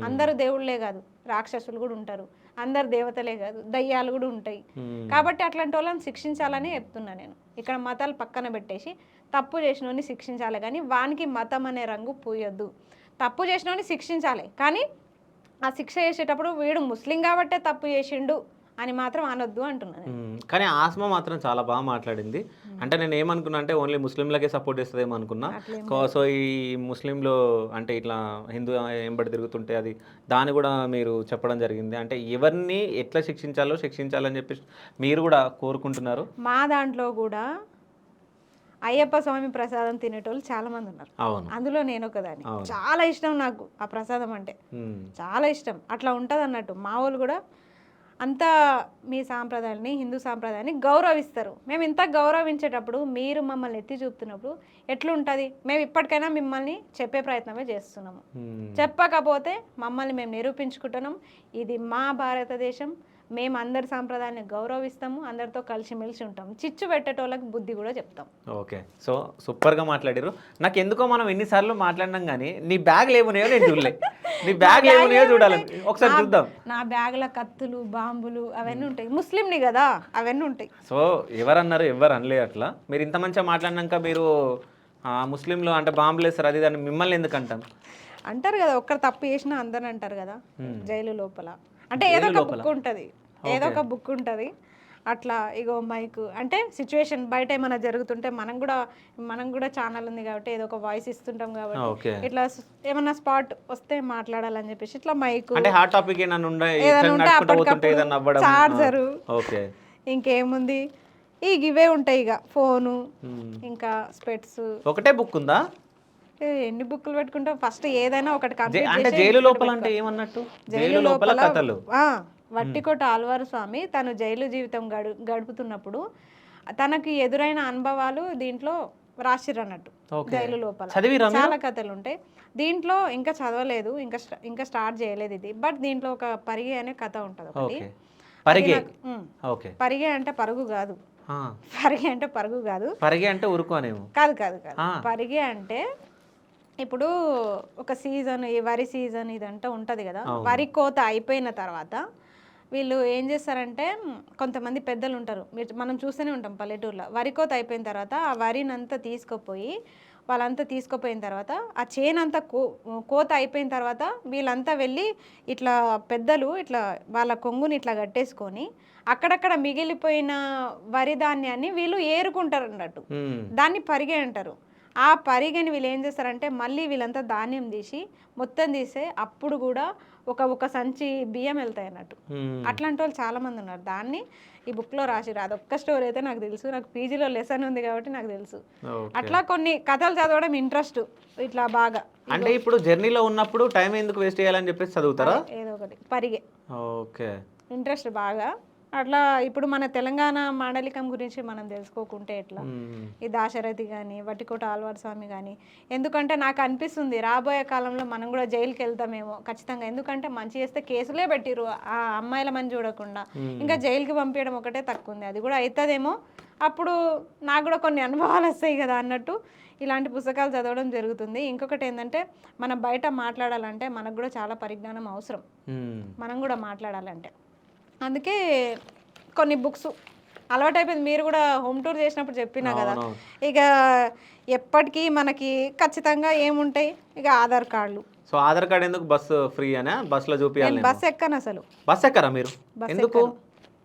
[SPEAKER 2] అందరు దేవుళ్ళే కాదు, రాక్షసులు కూడా ఉంటారు. అందరు దేవతలే కాదు, దయ్యాలు కూడా ఉంటాయి. కాబట్టి అట్లాంటి వాళ్ళని శిక్షించాలని చెప్తున్నా నేను. ఇక్కడ మతాలు పక్కన పెట్టేసి తప్పు చేసినోని శిక్షించాలి, కానీ వానికి మతం అనే రంగు పూయొద్దు. తప్పు చేసినోని శిక్షించాలి, కానీ ఆ శిక్ష చేసేటప్పుడు వీడు ముస్లిం కాబట్టే తప్పు చేసిండు అని మాత్రం అనొద్దు అంటున్నాను.
[SPEAKER 1] కానీ ఆస్మా మాత్రం చాలా బాగా మాట్లాడింది. అంటే నేను ఏమనుకున్నా అంటే ఓన్లీ ముస్లింలకే సపోర్ట్ చేస్తుందేమో అనుకున్నా. సో ఈ ముస్లింలు అంటే ఇట్లా హిందూ ఎంబడి తిరుగుతుంటే అది దాన్ని కూడా మీరు చెప్పడం జరిగింది. అంటే ఎవరిని ఎట్లా శిక్షించాలని చెప్పి మీరు కూడా కోరుకుంటున్నారు.
[SPEAKER 2] మా దాంట్లో కూడా అయ్యప్ప స్వామి ప్రసాదం తినేటోళ్ళు చాలా మంది ఉన్నారు. అందులో నేను ఒకదాన్ని. చాలా ఇష్టం నాకు ఆ ప్రసాదం అంటే, చాలా ఇష్టం. అట్లా ఉంటుంది అన్నట్టు. మా వాళ్ళు కూడా అంతా మీ సాంప్రదాయాన్ని, హిందూ సాంప్రదాయాన్ని గౌరవిస్తారు. మేము ఇంత గౌరవించేటప్పుడు మీరు మమ్మల్ని ఎత్తి చూపుతున్నప్పుడు ఎట్లుంటుంది? మేము ఇప్పటికైనా మిమ్మల్ని చెప్పే ప్రయత్నమే చేస్తున్నాము. చెప్పకపోతే మమ్మల్ని మేము నిరూపించుకుంటున్నాం. ఇది మా భారతదేశం, మేము అందరి సాంప్రదాయాన్ని గౌరవిస్తాము, అందరితో కలిసిమెలిసి ఉంటాం. చిచ్చు పెట్టేటోళ్ళకి బుద్ధి కూడా చెప్తాం.
[SPEAKER 1] ఓకే, సో సూపర్గా మాట్లాడారు. నాకు ఎందుకో మనం ఎన్నిసార్లు మాట్లాడినాం కానీ నీ బ్యాగ్లు ఏమున్నాయో నేను చూడలే. నీ బ్యాగ్లు ఏమున్నాయో చూడాలి, ఒకసారి చూద్దాం.
[SPEAKER 2] నా బ్యాగ్ల కత్తులు, బాంబులు అవన్నీ ఉంటాయి. ముస్లింని కదా, అవన్నీ ఉంటాయి.
[SPEAKER 1] సో ఎవరన్నారు? ఎవరు అనలే అట్లా. మీరు ఇంత మంచిగా మాట్లాడినాక మీరు ముస్లింలు అంటే బాంబులు వేస్తారు అది దాన్ని మిమ్మల్ని ఎందుకు
[SPEAKER 2] అంటారు కదా, ఒక్కరు తప్పు చేసినా అందరూ అంటారు కదా. జైలు లోపల అంటే ఏదో ఒక బుక్ ఉంటుంది, అట్లా. ఇగో మైక్ అంటే సిచ్యువేషన్ బయట ఏమైనా జరుగుతుంటే మనం కూడా ఛానల్ ఉంది కాబట్టి ఏదో ఒక వాయిస్ ఇస్తుంటాం కాబట్టి ఇట్లా ఏమన్నా స్పాట్ వస్తే మాట్లాడాలని చెప్పేసి ఇట్లా మైక్, చార్జరు, ఇంకేముంది ఇవే ఉంటాయి. ఇక ఫోను, ఇంకా స్పెట్స్.
[SPEAKER 1] ఒకటే బుక్ ఉందా?
[SPEAKER 2] ఎన్ని బుక్లు పెట్టుకుంటాం? ఫస్ట్ ఏదైనా ఒకటి
[SPEAKER 1] జైలు లోపల అంటే ఏమన్నట్టు? జైలు లోపల కథలు.
[SPEAKER 2] వట్టికోట ఆళ్వారు స్వామి తను జైలు జీవితం గడుపుతున్నప్పుడు తనకి ఎదురైన అనుభవాలు దీంట్లో రాసిర్రు అన్నట్టు. జైలు లోపల చాలా కథలు ఉంటాయి. దీంట్లో ఇంకా చదవలేదు, ఇంకా స్టార్ట్ చేయలేదు ఇది. బట్ దీంట్లో ఒక పరిగి అనే కథ ఉంటుంది ఒకటి.
[SPEAKER 1] పరిగే
[SPEAKER 2] ఉమ్.
[SPEAKER 1] ఓకే
[SPEAKER 2] పరిగే అంటే పరుగు కాదు, పరిగే అంటే పరుగు కాదు,
[SPEAKER 1] పరిగే అంటే ఉరుకోనేమో.
[SPEAKER 2] కాదు కాదు కాదు
[SPEAKER 1] ఆ.
[SPEAKER 2] పరిగే అంటే ఇప్పుడు ఒక సీజన్, ఈ వరి సీజన్ ఇదంతా ఉంటుంది కదా, వరి కోత అయిపోయిన తర్వాత వీళ్ళు ఏం చేస్తారంటే కొంతమంది పెద్దలు ఉంటారు, మనం చూస్తూనే ఉంటాం పల్లెటూరులో, వరి కోత అయిపోయిన తర్వాత ఆ వరినంతా తీసుకుపోయి వాళ్ళంతా తీసుకుపోయిన తర్వాత ఆ చేను అంతా కోత అయిపోయిన తర్వాత వీళ్ళంతా వెళ్ళి ఇట్లా పెద్దలు ఇట్లా వాళ్ళ కొంగుని ఇట్లా కట్టేసుకొని అక్కడక్కడ మిగిలిపోయిన వరి ధాన్యాన్ని వీళ్ళు ఏరుకుంటారు అన్నట్టు, దాన్ని పరిగే అంటారు. ఆ పరిగెని వీళ్ళు ఏం చేస్తారంటే మళ్ళీ వీళ్ళంతా ధాన్యం తీసి మొత్తం తీసే అప్పుడు కూడా ఒక సంచి బియ్యం వెళ్తాయి అన్నట్టు. అట్లాంటి వాళ్ళు చాలా మంది ఉన్నారు. దాన్ని ఈ బుక్లో రాసిరు. అదొక్క స్టోరీ అయితే నాకు తెలుసు, నాకు పీజీలో లెసన్ ఉంది కాబట్టి నాకు తెలుసు. అట్లా కొన్ని కథలు చదవడం ఇంట్రెస్ట్ ఇట్లా బాగా.
[SPEAKER 1] అంటే ఇప్పుడు జర్నీలో ఉన్నప్పుడు టైం ఎందుకు వేస్ట్ చేయాలని చెప్పేసి చదువుతారా?
[SPEAKER 2] ఏదో ఒకటి పరిగే
[SPEAKER 1] ఓకే,
[SPEAKER 2] ఇంట్రెస్ట్ బాగా. అట్లా ఇప్పుడు మన తెలంగాణ మాండలికం గురించి మనం తెలుసుకోకుంటే ఎట్లా, ఈ దాశరథి కానీ వట్టికోట ఆళ్వార్ స్వామి కానీ, ఎందుకంటే నాకు అనిపిస్తుంది రాబోయే కాలంలో మనం కూడా జైలుకి వెళ్తామేమో ఖచ్చితంగా. ఎందుకంటే మంచి చేస్తే కేసులే పెట్టిరు ఆ అమ్మాయిల మంది చూడకుండా, ఇంకా జైలుకి పంపించడం ఒకటే తక్కువ ఉంది, అది కూడా అవుతుందేమో. అప్పుడు నాకు కూడా కొన్ని అనుభవాలు వస్తాయి కదా అన్నట్టు ఇలాంటి పుస్తకాలు చదవడం జరుగుతుంది. ఇంకొకటి ఏంటంటే మనం బయట మాట్లాడాలంటే మనకు కూడా చాలా పరిజ్ఞానం అవసరం, మనం కూడా మాట్లాడాలంటే. అందుకే కొన్ని బుక్స్ అలవాటైపోయింది. మీరు కూడా హోమ్ టూర్ చేసినప్పుడు చెప్పినా కదా, ఇక ఎప్పటికీ మనకి ఖచ్చితంగా ఏముంటాయి, ఇక ఆధార్ కార్డులు.
[SPEAKER 1] సో ఆధార్ కార్డ్ ఎందుకు? బస్సు ఫ్రీ అనే బస్సులో చూపించాలి.
[SPEAKER 2] బస్ ఎక్కను అసలు.
[SPEAKER 1] బస్ ఎక్కరా మీరు? ఎందుకు?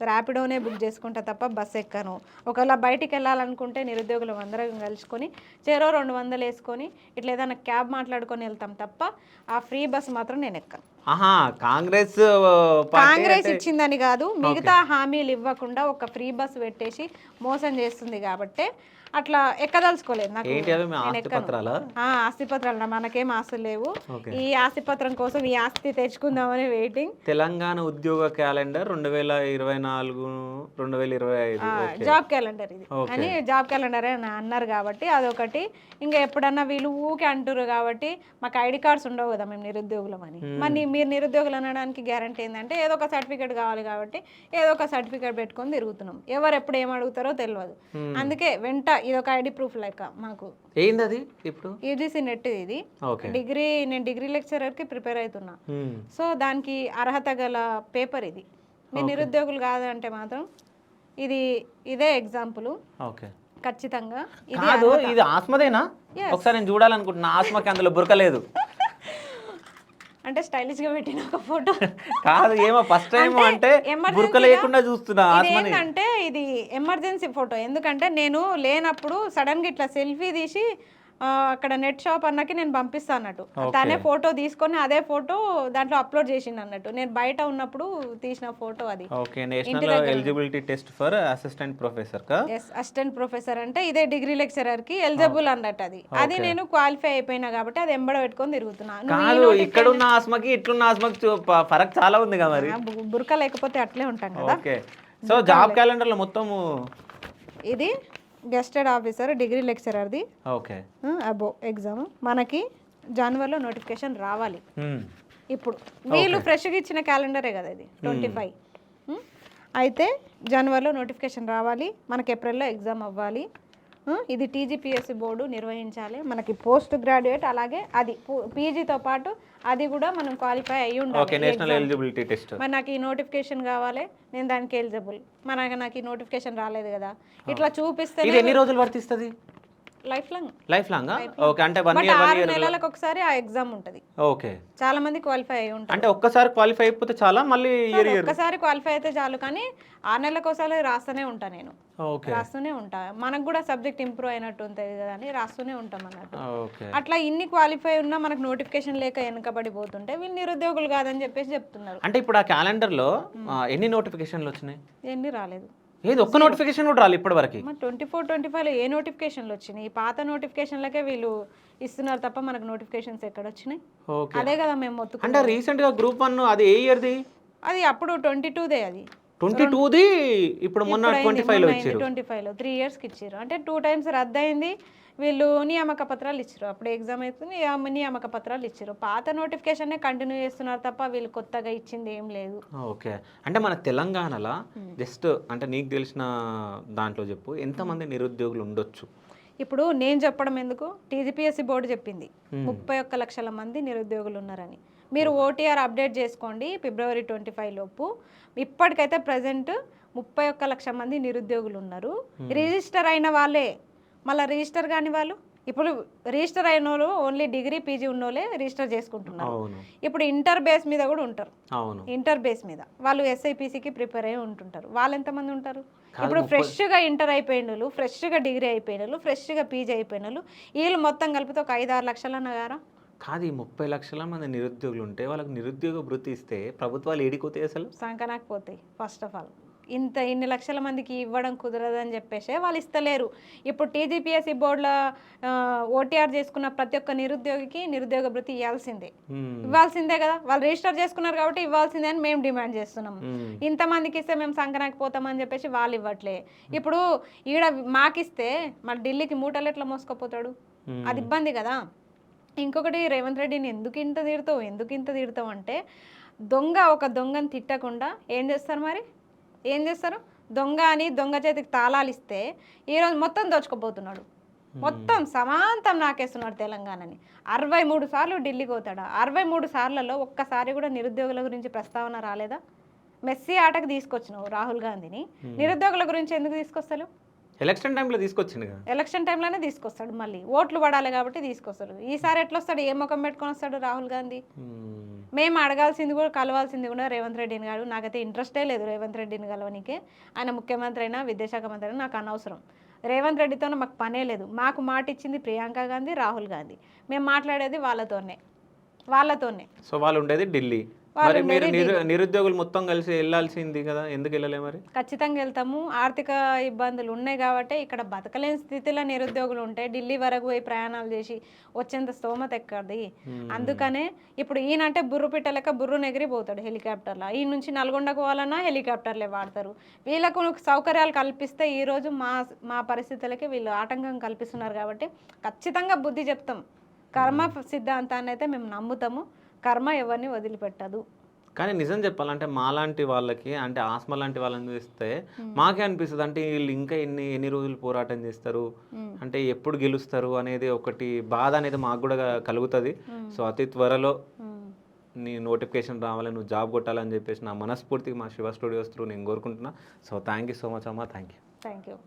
[SPEAKER 2] ర్యాపిడోనే బుక్ చేసుకుంటా తప్ప బస్ ఎక్కను. ఒకవేళ బయటికి వెళ్ళాలనుకుంటే నిరుద్యోగులు అందరం కలుసుకొని చెరో 200 వేసుకొని ఇట్లా ఏదైనా క్యాబ్ మాట్లాడుకొని వెళ్తాం తప్ప ఆ ఫ్రీ బస్ మాత్రం నేను ఎక్కను. కాంగ్రెస్ ఇచ్చిందని కాదు, మిగతా హామీలు ఇవ్వకుండా ఒక ఫ్రీ బస్ పెట్టేసి మోసం చేస్తుంది కాబట్టి అట్లా ఎక్కదలుచుకోలేదు. నాకు ఆస్తిపత్రాలు మనకేం ఆస్తులు లేవు, ఈ ఆస్తిపత్రం కోసం ఈ ఆస్తి తెచ్చుకుందామని వెయిటింగ్.
[SPEAKER 1] తెలంగాణ ఉద్యోగ క్యాలెండర్ 2024-2025
[SPEAKER 2] జాబ్ క్యాలెండర్ ఇది అని జాబ్ క్యాలెండర్ అని అన్నారు కాబట్టి అదొకటి. ఇంకా ఎప్పుడన్నా వీళ్ళు ఊకే అంటారు కాబట్టి మాకు ఐడి కార్డ్స్ ఉండవు కదా మేము నిరుద్యోగులం అని. మరి మీరు నిరుద్యోగులు అనడానికి గ్యారంటీ ఏంటంటే ఏదో ఒక సర్టిఫికేట్ కావాలి కాబట్టి ఏదో ఒక సర్టిఫికేట్ పెట్టుకొని తిరుగుతున్నాం. ఎవరు ఎప్పుడు ఏం అడుగుతారో తెలియదు, అందుకే వెంట ఇది ఒక ఐడి ప్రూఫ్ లెక్క మాకు.
[SPEAKER 1] ఏంది అది? ఇప్పుడు
[SPEAKER 2] యూజీసీ నెట్ ఇది డిగ్రీ, నేను డిగ్రీ లెక్చరర్కి ప్రిపేర్ అవుతున్నా. సో దానికి అర్హత గల పేపర్ ఇది. మీరు నిరుద్యోగులు కాదంటే మాత్రం ఇదే ఎగ్జాంపుల్ ఖచ్చితంగా.
[SPEAKER 1] ఇది ఆస్మదేనా? ఒకసారి నేను చూడాలనుకుంటున్నా. ఆస్మకి అందులో బురకలేదు
[SPEAKER 2] అంటే స్టైలిష్ గా పెట్టిన ఒక ఫోటో
[SPEAKER 1] కాదు, ఏమో ఫస్ట్ టైం అంటే బురక లేకుండా చూస్తున్నా.
[SPEAKER 2] ఏంటంటే ఇది ఎమర్జెన్సీ ఫోటో, ఎందుకంటే నేను లేనప్పుడు సడన్ గా ఇట్లా సెల్ఫీ తీసి అక్కడ నెట్ షాప్ అన్నకి నేను పంపిస్తాను అన్నట్టు. తనే ఫోటో తీసుకొని అదే ఫోటో దాంట్లో అప్లోడ్ చేసిండు అన్నట్టు. నేను బయట ఉన్నప్పుడు తీసిన ఫోటో అది.
[SPEAKER 1] National eligibility test for assistant professor
[SPEAKER 2] assistant professor అంటే ఇదే డిగ్రీ లెక్చరర్ కి ఎలిజిబుల్ అన్నట్టు. అది నేను క్వాలిఫై అయిపోయినా కాబట్టి అది ఎంబడ పెట్టుకొని తిరుగుతున్నాను.
[SPEAKER 1] ఇక్కడ ఉన్న ఆస్మకి ఇట్లున్న ఆస్మకి ఫరక్ చాలా ఉంది కదా మరి.
[SPEAKER 2] బురక లేకపోతే అట్లే ఉంటాం కదా.
[SPEAKER 1] సో జాబ్ క్యాలెండర్ లో మొత్తం
[SPEAKER 2] ఇది గెస్టెడ్ ఆఫీసర్ డిగ్రీ లెక్చరర్ది అబో ఎగ్జామ్ మనకి జనవరిలో నోటిఫికేషన్ రావాలి. ఇప్పుడు వీళ్ళు ఫ్రెష్గా ఇచ్చిన క్యాలెండరే కదా ఇది 25. అయితే జనవరిలో నోటిఫికేషన్ రావాలి, మనకి ఏప్రిల్లో ఎగ్జామ్ అవ్వాలి. ఇది టీజీపీఎస్సీ బోర్డు నిర్వహించాలి. మనకి పోస్ట్ గ్రాడ్యుయేట్ అలాగే అది పీజీతో పాటు అది కూడా మనం క్వాలిఫై అయ్యి ఉండాలి.
[SPEAKER 1] National eligibility test.
[SPEAKER 2] మరి నాకు ఈ నోటిఫికేషన్ కావాలి, నేను దానికి ఎలిజిబుల్. నాకు ఈ నోటిఫికేషన్ రాలేదు కదా, ఇట్లా చూపిస్తే
[SPEAKER 1] ఎన్ని రోజులు వర్తిస్తుంది?
[SPEAKER 2] Life long.
[SPEAKER 1] ఓకే, అంటే
[SPEAKER 2] 6 నెలలకు ఒకసారి ఆ ఎగ్జామ్ ఉంటది.
[SPEAKER 1] ఓకే,
[SPEAKER 2] చాలా మంది క్వాలిఫై అయ్యి ఉంటారు.
[SPEAKER 1] అంటే ఒక్కసారి క్వాలిఫై అయిపోతే చాలా, మళ్ళీ
[SPEAKER 2] ఒక్కసారి క్వాలిఫై అయితే చాలు, కానీ 6 నెలలకు ఒకసారి రాస్తూనే ఉంటా నేను. రాస్తూనే ఉంటా, మనకు కూడా సబ్జెక్ట్ ఇంప్రూవ్ అయినట్టు ఉంటుంది కదా అని రాస్తూనే ఉంటాం అన్నట్టు. అట్లా ఇన్ని క్వాలిఫై ఉన్నా మనకు నోటిఫికేషన్ లేక వెనకబడిపోతుంటే వీళ్ళు నిరుద్యోగులు కాదని చెప్పేసి చెప్తున్నారు.
[SPEAKER 1] అంటే ఇప్పుడు ఆ క్యాలెండర్ లో ఎన్ని నోటిఫికేషన్లు వచ్చినాయి?
[SPEAKER 2] ఎన్ని రాలేదు.
[SPEAKER 1] ఏది ఒక్క నోటిఫికేషన్ కూడా రాలి ఇప్పటి వరకు.
[SPEAKER 2] 24-25లో ఏ నోటిఫికేషన్లు వచ్చినాయి? పాత నోటిఫికేషన్లకే వీళ్ళు ఇస్తున్నారు తప్ప మనకు నోటిఫికేషన్స్ ఎక్కడ వచ్చినాయి? అదే కదా మేము మొత్తం.
[SPEAKER 1] అంటే రీసెంట్ గా గ్రూప్ 1 అది ఏ ఇయర్ది?
[SPEAKER 2] అది అప్పుడు 22దే. అది
[SPEAKER 1] 22ది ఇప్పుడు మొన్న 25లో ఇచ్చారు.
[SPEAKER 2] 25లో 3 yearsకి ఇచ్చారు. అంటే 2 times రద్దు అయింది. వీళ్ళు నియామక పత్రాలు ఇచ్చారు. అప్పుడు ఎగ్జామ్ అయితే నియామక పత్రాలు ఇచ్చారు. పాత నోటిఫికేషన్నే కంటిన్యూ చేస్తున్నారు తప్ప వీళ్ళు కొత్తగా ఇచ్చింది ఏం లేదు.
[SPEAKER 1] ఓకే. అంటే మన తెలంగాణలో జస్ట్ అంటే నీకు తెలిసిన దాంట్లో చెప్పు ఎంతమంది నిరుద్యోగులు ఉండొచ్చు?
[SPEAKER 2] ఇప్పుడు నేను చెప్పడం ఎందుకు, టీజీపీఎస్సీ బోర్డు చెప్పింది 31 లక్షల మంది నిరుద్యోగులు ఉన్నారని. మీరు ఓటీఆర్ అప్డేట్ చేసుకోండి ఫిబ్రవరి 25 లోపు. ఇప్పటికైతే ప్రజెంట్ 31 లక్షల మంది నిరుద్యోగులు ఉన్నారు. రిజిస్టర్ అయిన వాళ్ళే, మళ్ళీ రిజిస్టర్ కాని వాళ్ళు, ఇప్పుడు రిజిస్టర్ అయిన వాళ్ళు ఓన్లీ డిగ్రీ పీజీ ఉన్నోళ్ళే రిజిస్టర్ చేసుకుంటున్నారు.
[SPEAKER 1] అవును.
[SPEAKER 2] ఇప్పుడు ఇంటర్ బేస్ మీద కూడా ఉంటారు.
[SPEAKER 1] అవును.
[SPEAKER 2] ఇంటర్ బేస్ మీద వాళ్ళు ఎస్ఐపిసికి ప్రిపేర్ అయ్యి ఉంటుంటారు. వాళ్ళు ఎంతమంది ఉంటారు? ఇప్పుడు ఫ్రెష్గా ఇంటర్ అయిపోయిన వాళ్ళు, ఫ్రెష్గా డిగ్రీ అయిపోయిన వాళ్ళు, ఫ్రెష్గా పీజీ అయిపోయిన వాళ్ళు, వీళ్ళు మొత్తం కలిపితే ఒక 5-6 లక్షలు అన్నగారా.
[SPEAKER 1] కాదు, ఈ 30 లక్షల మంది నిరుద్యోగులు ఉంటే వాళ్ళకి నిరుద్యోగ భృతి ఇస్తే ప్రభుత్వాలు ఏడిపోతాయి అసలు?
[SPEAKER 2] సంకనాకపోతాయి. ఫస్ట్ ఆఫ్ ఆల్ ఇన్ని లక్షల మందికి ఇవ్వడం కుదరదని చెప్పేసి వాళ్ళు ఇస్తలేరు. ఇప్పుడు టీజీపీఎస్సీ బోర్డులో ఓటీఆర్ చేసుకున్న ప్రతి ఒక్క నిరుద్యోగికి నిరుద్యోగ భృతి ఇవ్వాల్సిందే కదా. వాళ్ళు రిజిస్టర్ చేసుకున్నారు కాబట్టి ఇవ్వాల్సిందే అని మేము డిమాండ్ చేస్తున్నాం. ఇంతమందికి ఇస్తే మేము సంకనాకపోతామని చెప్పేసి వాళ్ళు ఇవ్వట్లే. ఇప్పుడు ఈడ మాకిస్తే మళ్ళీ ఢిల్లీకి మూటలు ఎట్లా మోసుకపోతాడు? అది ఇబ్బంది కదా. ఇంకొకటి, రేవంత్ రెడ్డిని ఎందుకు ఇంత తిడతావు అంటే, ఒక దొంగని తిట్టకుండా ఏం చేస్తారు మరి? ఏం చేస్తారు? దొంగ అని దొంగ చేతికి తాళాలు ఇస్తే ఈరోజు మొత్తం దోచుకోబోతున్నాడు. మొత్తం సమాంతం నాకేస్తున్నాడు తెలంగాణని. 63 సార్లు ఢిల్లీకి పోతాడా? 63 సార్లలో ఒక్కసారి కూడా నిరుద్యోగుల గురించి ప్రస్తావన రాలేదా? మెస్సీ ఆటకు తీసుకొచ్చినావు రాహుల్ గాంధీని, నిరుద్యోగుల గురించి ఎందుకు తీసుకొస్తాడు?
[SPEAKER 1] ఎలక్షన్ టైంలో తీసుకొచ్చింది కదా.
[SPEAKER 2] ఎలక్షన్ టైంలోనే తీసుకొస్తాడు, మళ్ళీ ఓట్లు పడాలి కాబట్టి తీసుకొస్తాడు. ఈసారి ఎట్లా వస్తాడు? ఏ ముఖం పెట్టుకొని వస్తాడు రాహుల్ గాంధీ? మేము అడగాల్సింది కూడా, కలవాల్సింది కూడా రేవంత్ రెడ్డిని కాదు. నాకైతే ఇంట్రెస్టే లేదు రేవంత్ రెడ్డిని కలవనికే. ఆయన ముఖ్యమంత్రి అయినా విద్యాశాఖ మంత్రి అయినా నాకు అనవసరం. రేవంత్ రెడ్డితో మాకు పనే లేదు. మాకు మాట ఇచ్చింది ప్రియాంక గాంధీ, రాహుల్ గాంధీ. మేము మాట్లాడేది వాళ్ళతోనే.
[SPEAKER 1] సో వాళ్ళు ఉండేది ఢిల్లీ. మరి మీరు నిరుద్యోగులు మొత్తం కలిసి వెళ్ళాల్సింది కదా, ఎందుకు వెళ్ళలే మరి?
[SPEAKER 2] ఖచ్చితంగా వెళ్తాము. ఆర్థిక ఇబ్బందులు ఉన్నాయి కాబట్టి ఇక్కడ బతకలేని స్థితిలో నిరుద్యోగులు ఉంటే ఢిల్లీ వరకు పోయి ప్రయాణాలు చేసి వచ్చేంత స్తోమత ఎక్కడిది. అందుకనే ఇప్పుడు ఈయనంటే బుర్రు పిట్టలేక బుర్రు నెగిరి పోతాడు హెలికాప్టర్లో. ఈ నుంచి నల్గొండకు పోవాలన్నా హెలికాప్టర్లే వాడతారు. వీళ్ళకు సౌకర్యాలు కల్పిస్తే ఈరోజు మా పరిస్థితులకి వీళ్ళు ఆటంకం కల్పిస్తున్నారు కాబట్టి ఖచ్చితంగా బుద్ధి చెప్తాం. కర్మ సిద్ధాంతాన్ని అయితే మేము నమ్ముతాము. కర్మ ఎవరిని వదిలిపెట్టదు.
[SPEAKER 1] కానీ నిజం చెప్పాలంటే మాలాంటి వాళ్ళకి, అంటే ఆస్మా లాంటి వాళ్ళని చూస్తే మాకే అనిపిస్తుంది, అంటే వీళ్ళు ఇంకా ఎన్ని రోజులు పోరాటం చేస్తారు, అంటే ఎప్పుడు గెలుస్తారు అనేది ఒకటి బాధ అనేది మాకు కూడా కలుగుతుంది. సో అతి త్వరలో నీ నోటిఫికేషన్ రావాలి, నువ్వు జాబ్ కొట్టాలని చెప్పేసి నా మనస్ఫూర్తిగా మా శివ స్టూడియోస్ త్రూ నేను కోరుకుంటున్నా. So thank you so much అమ్మా. Thank you.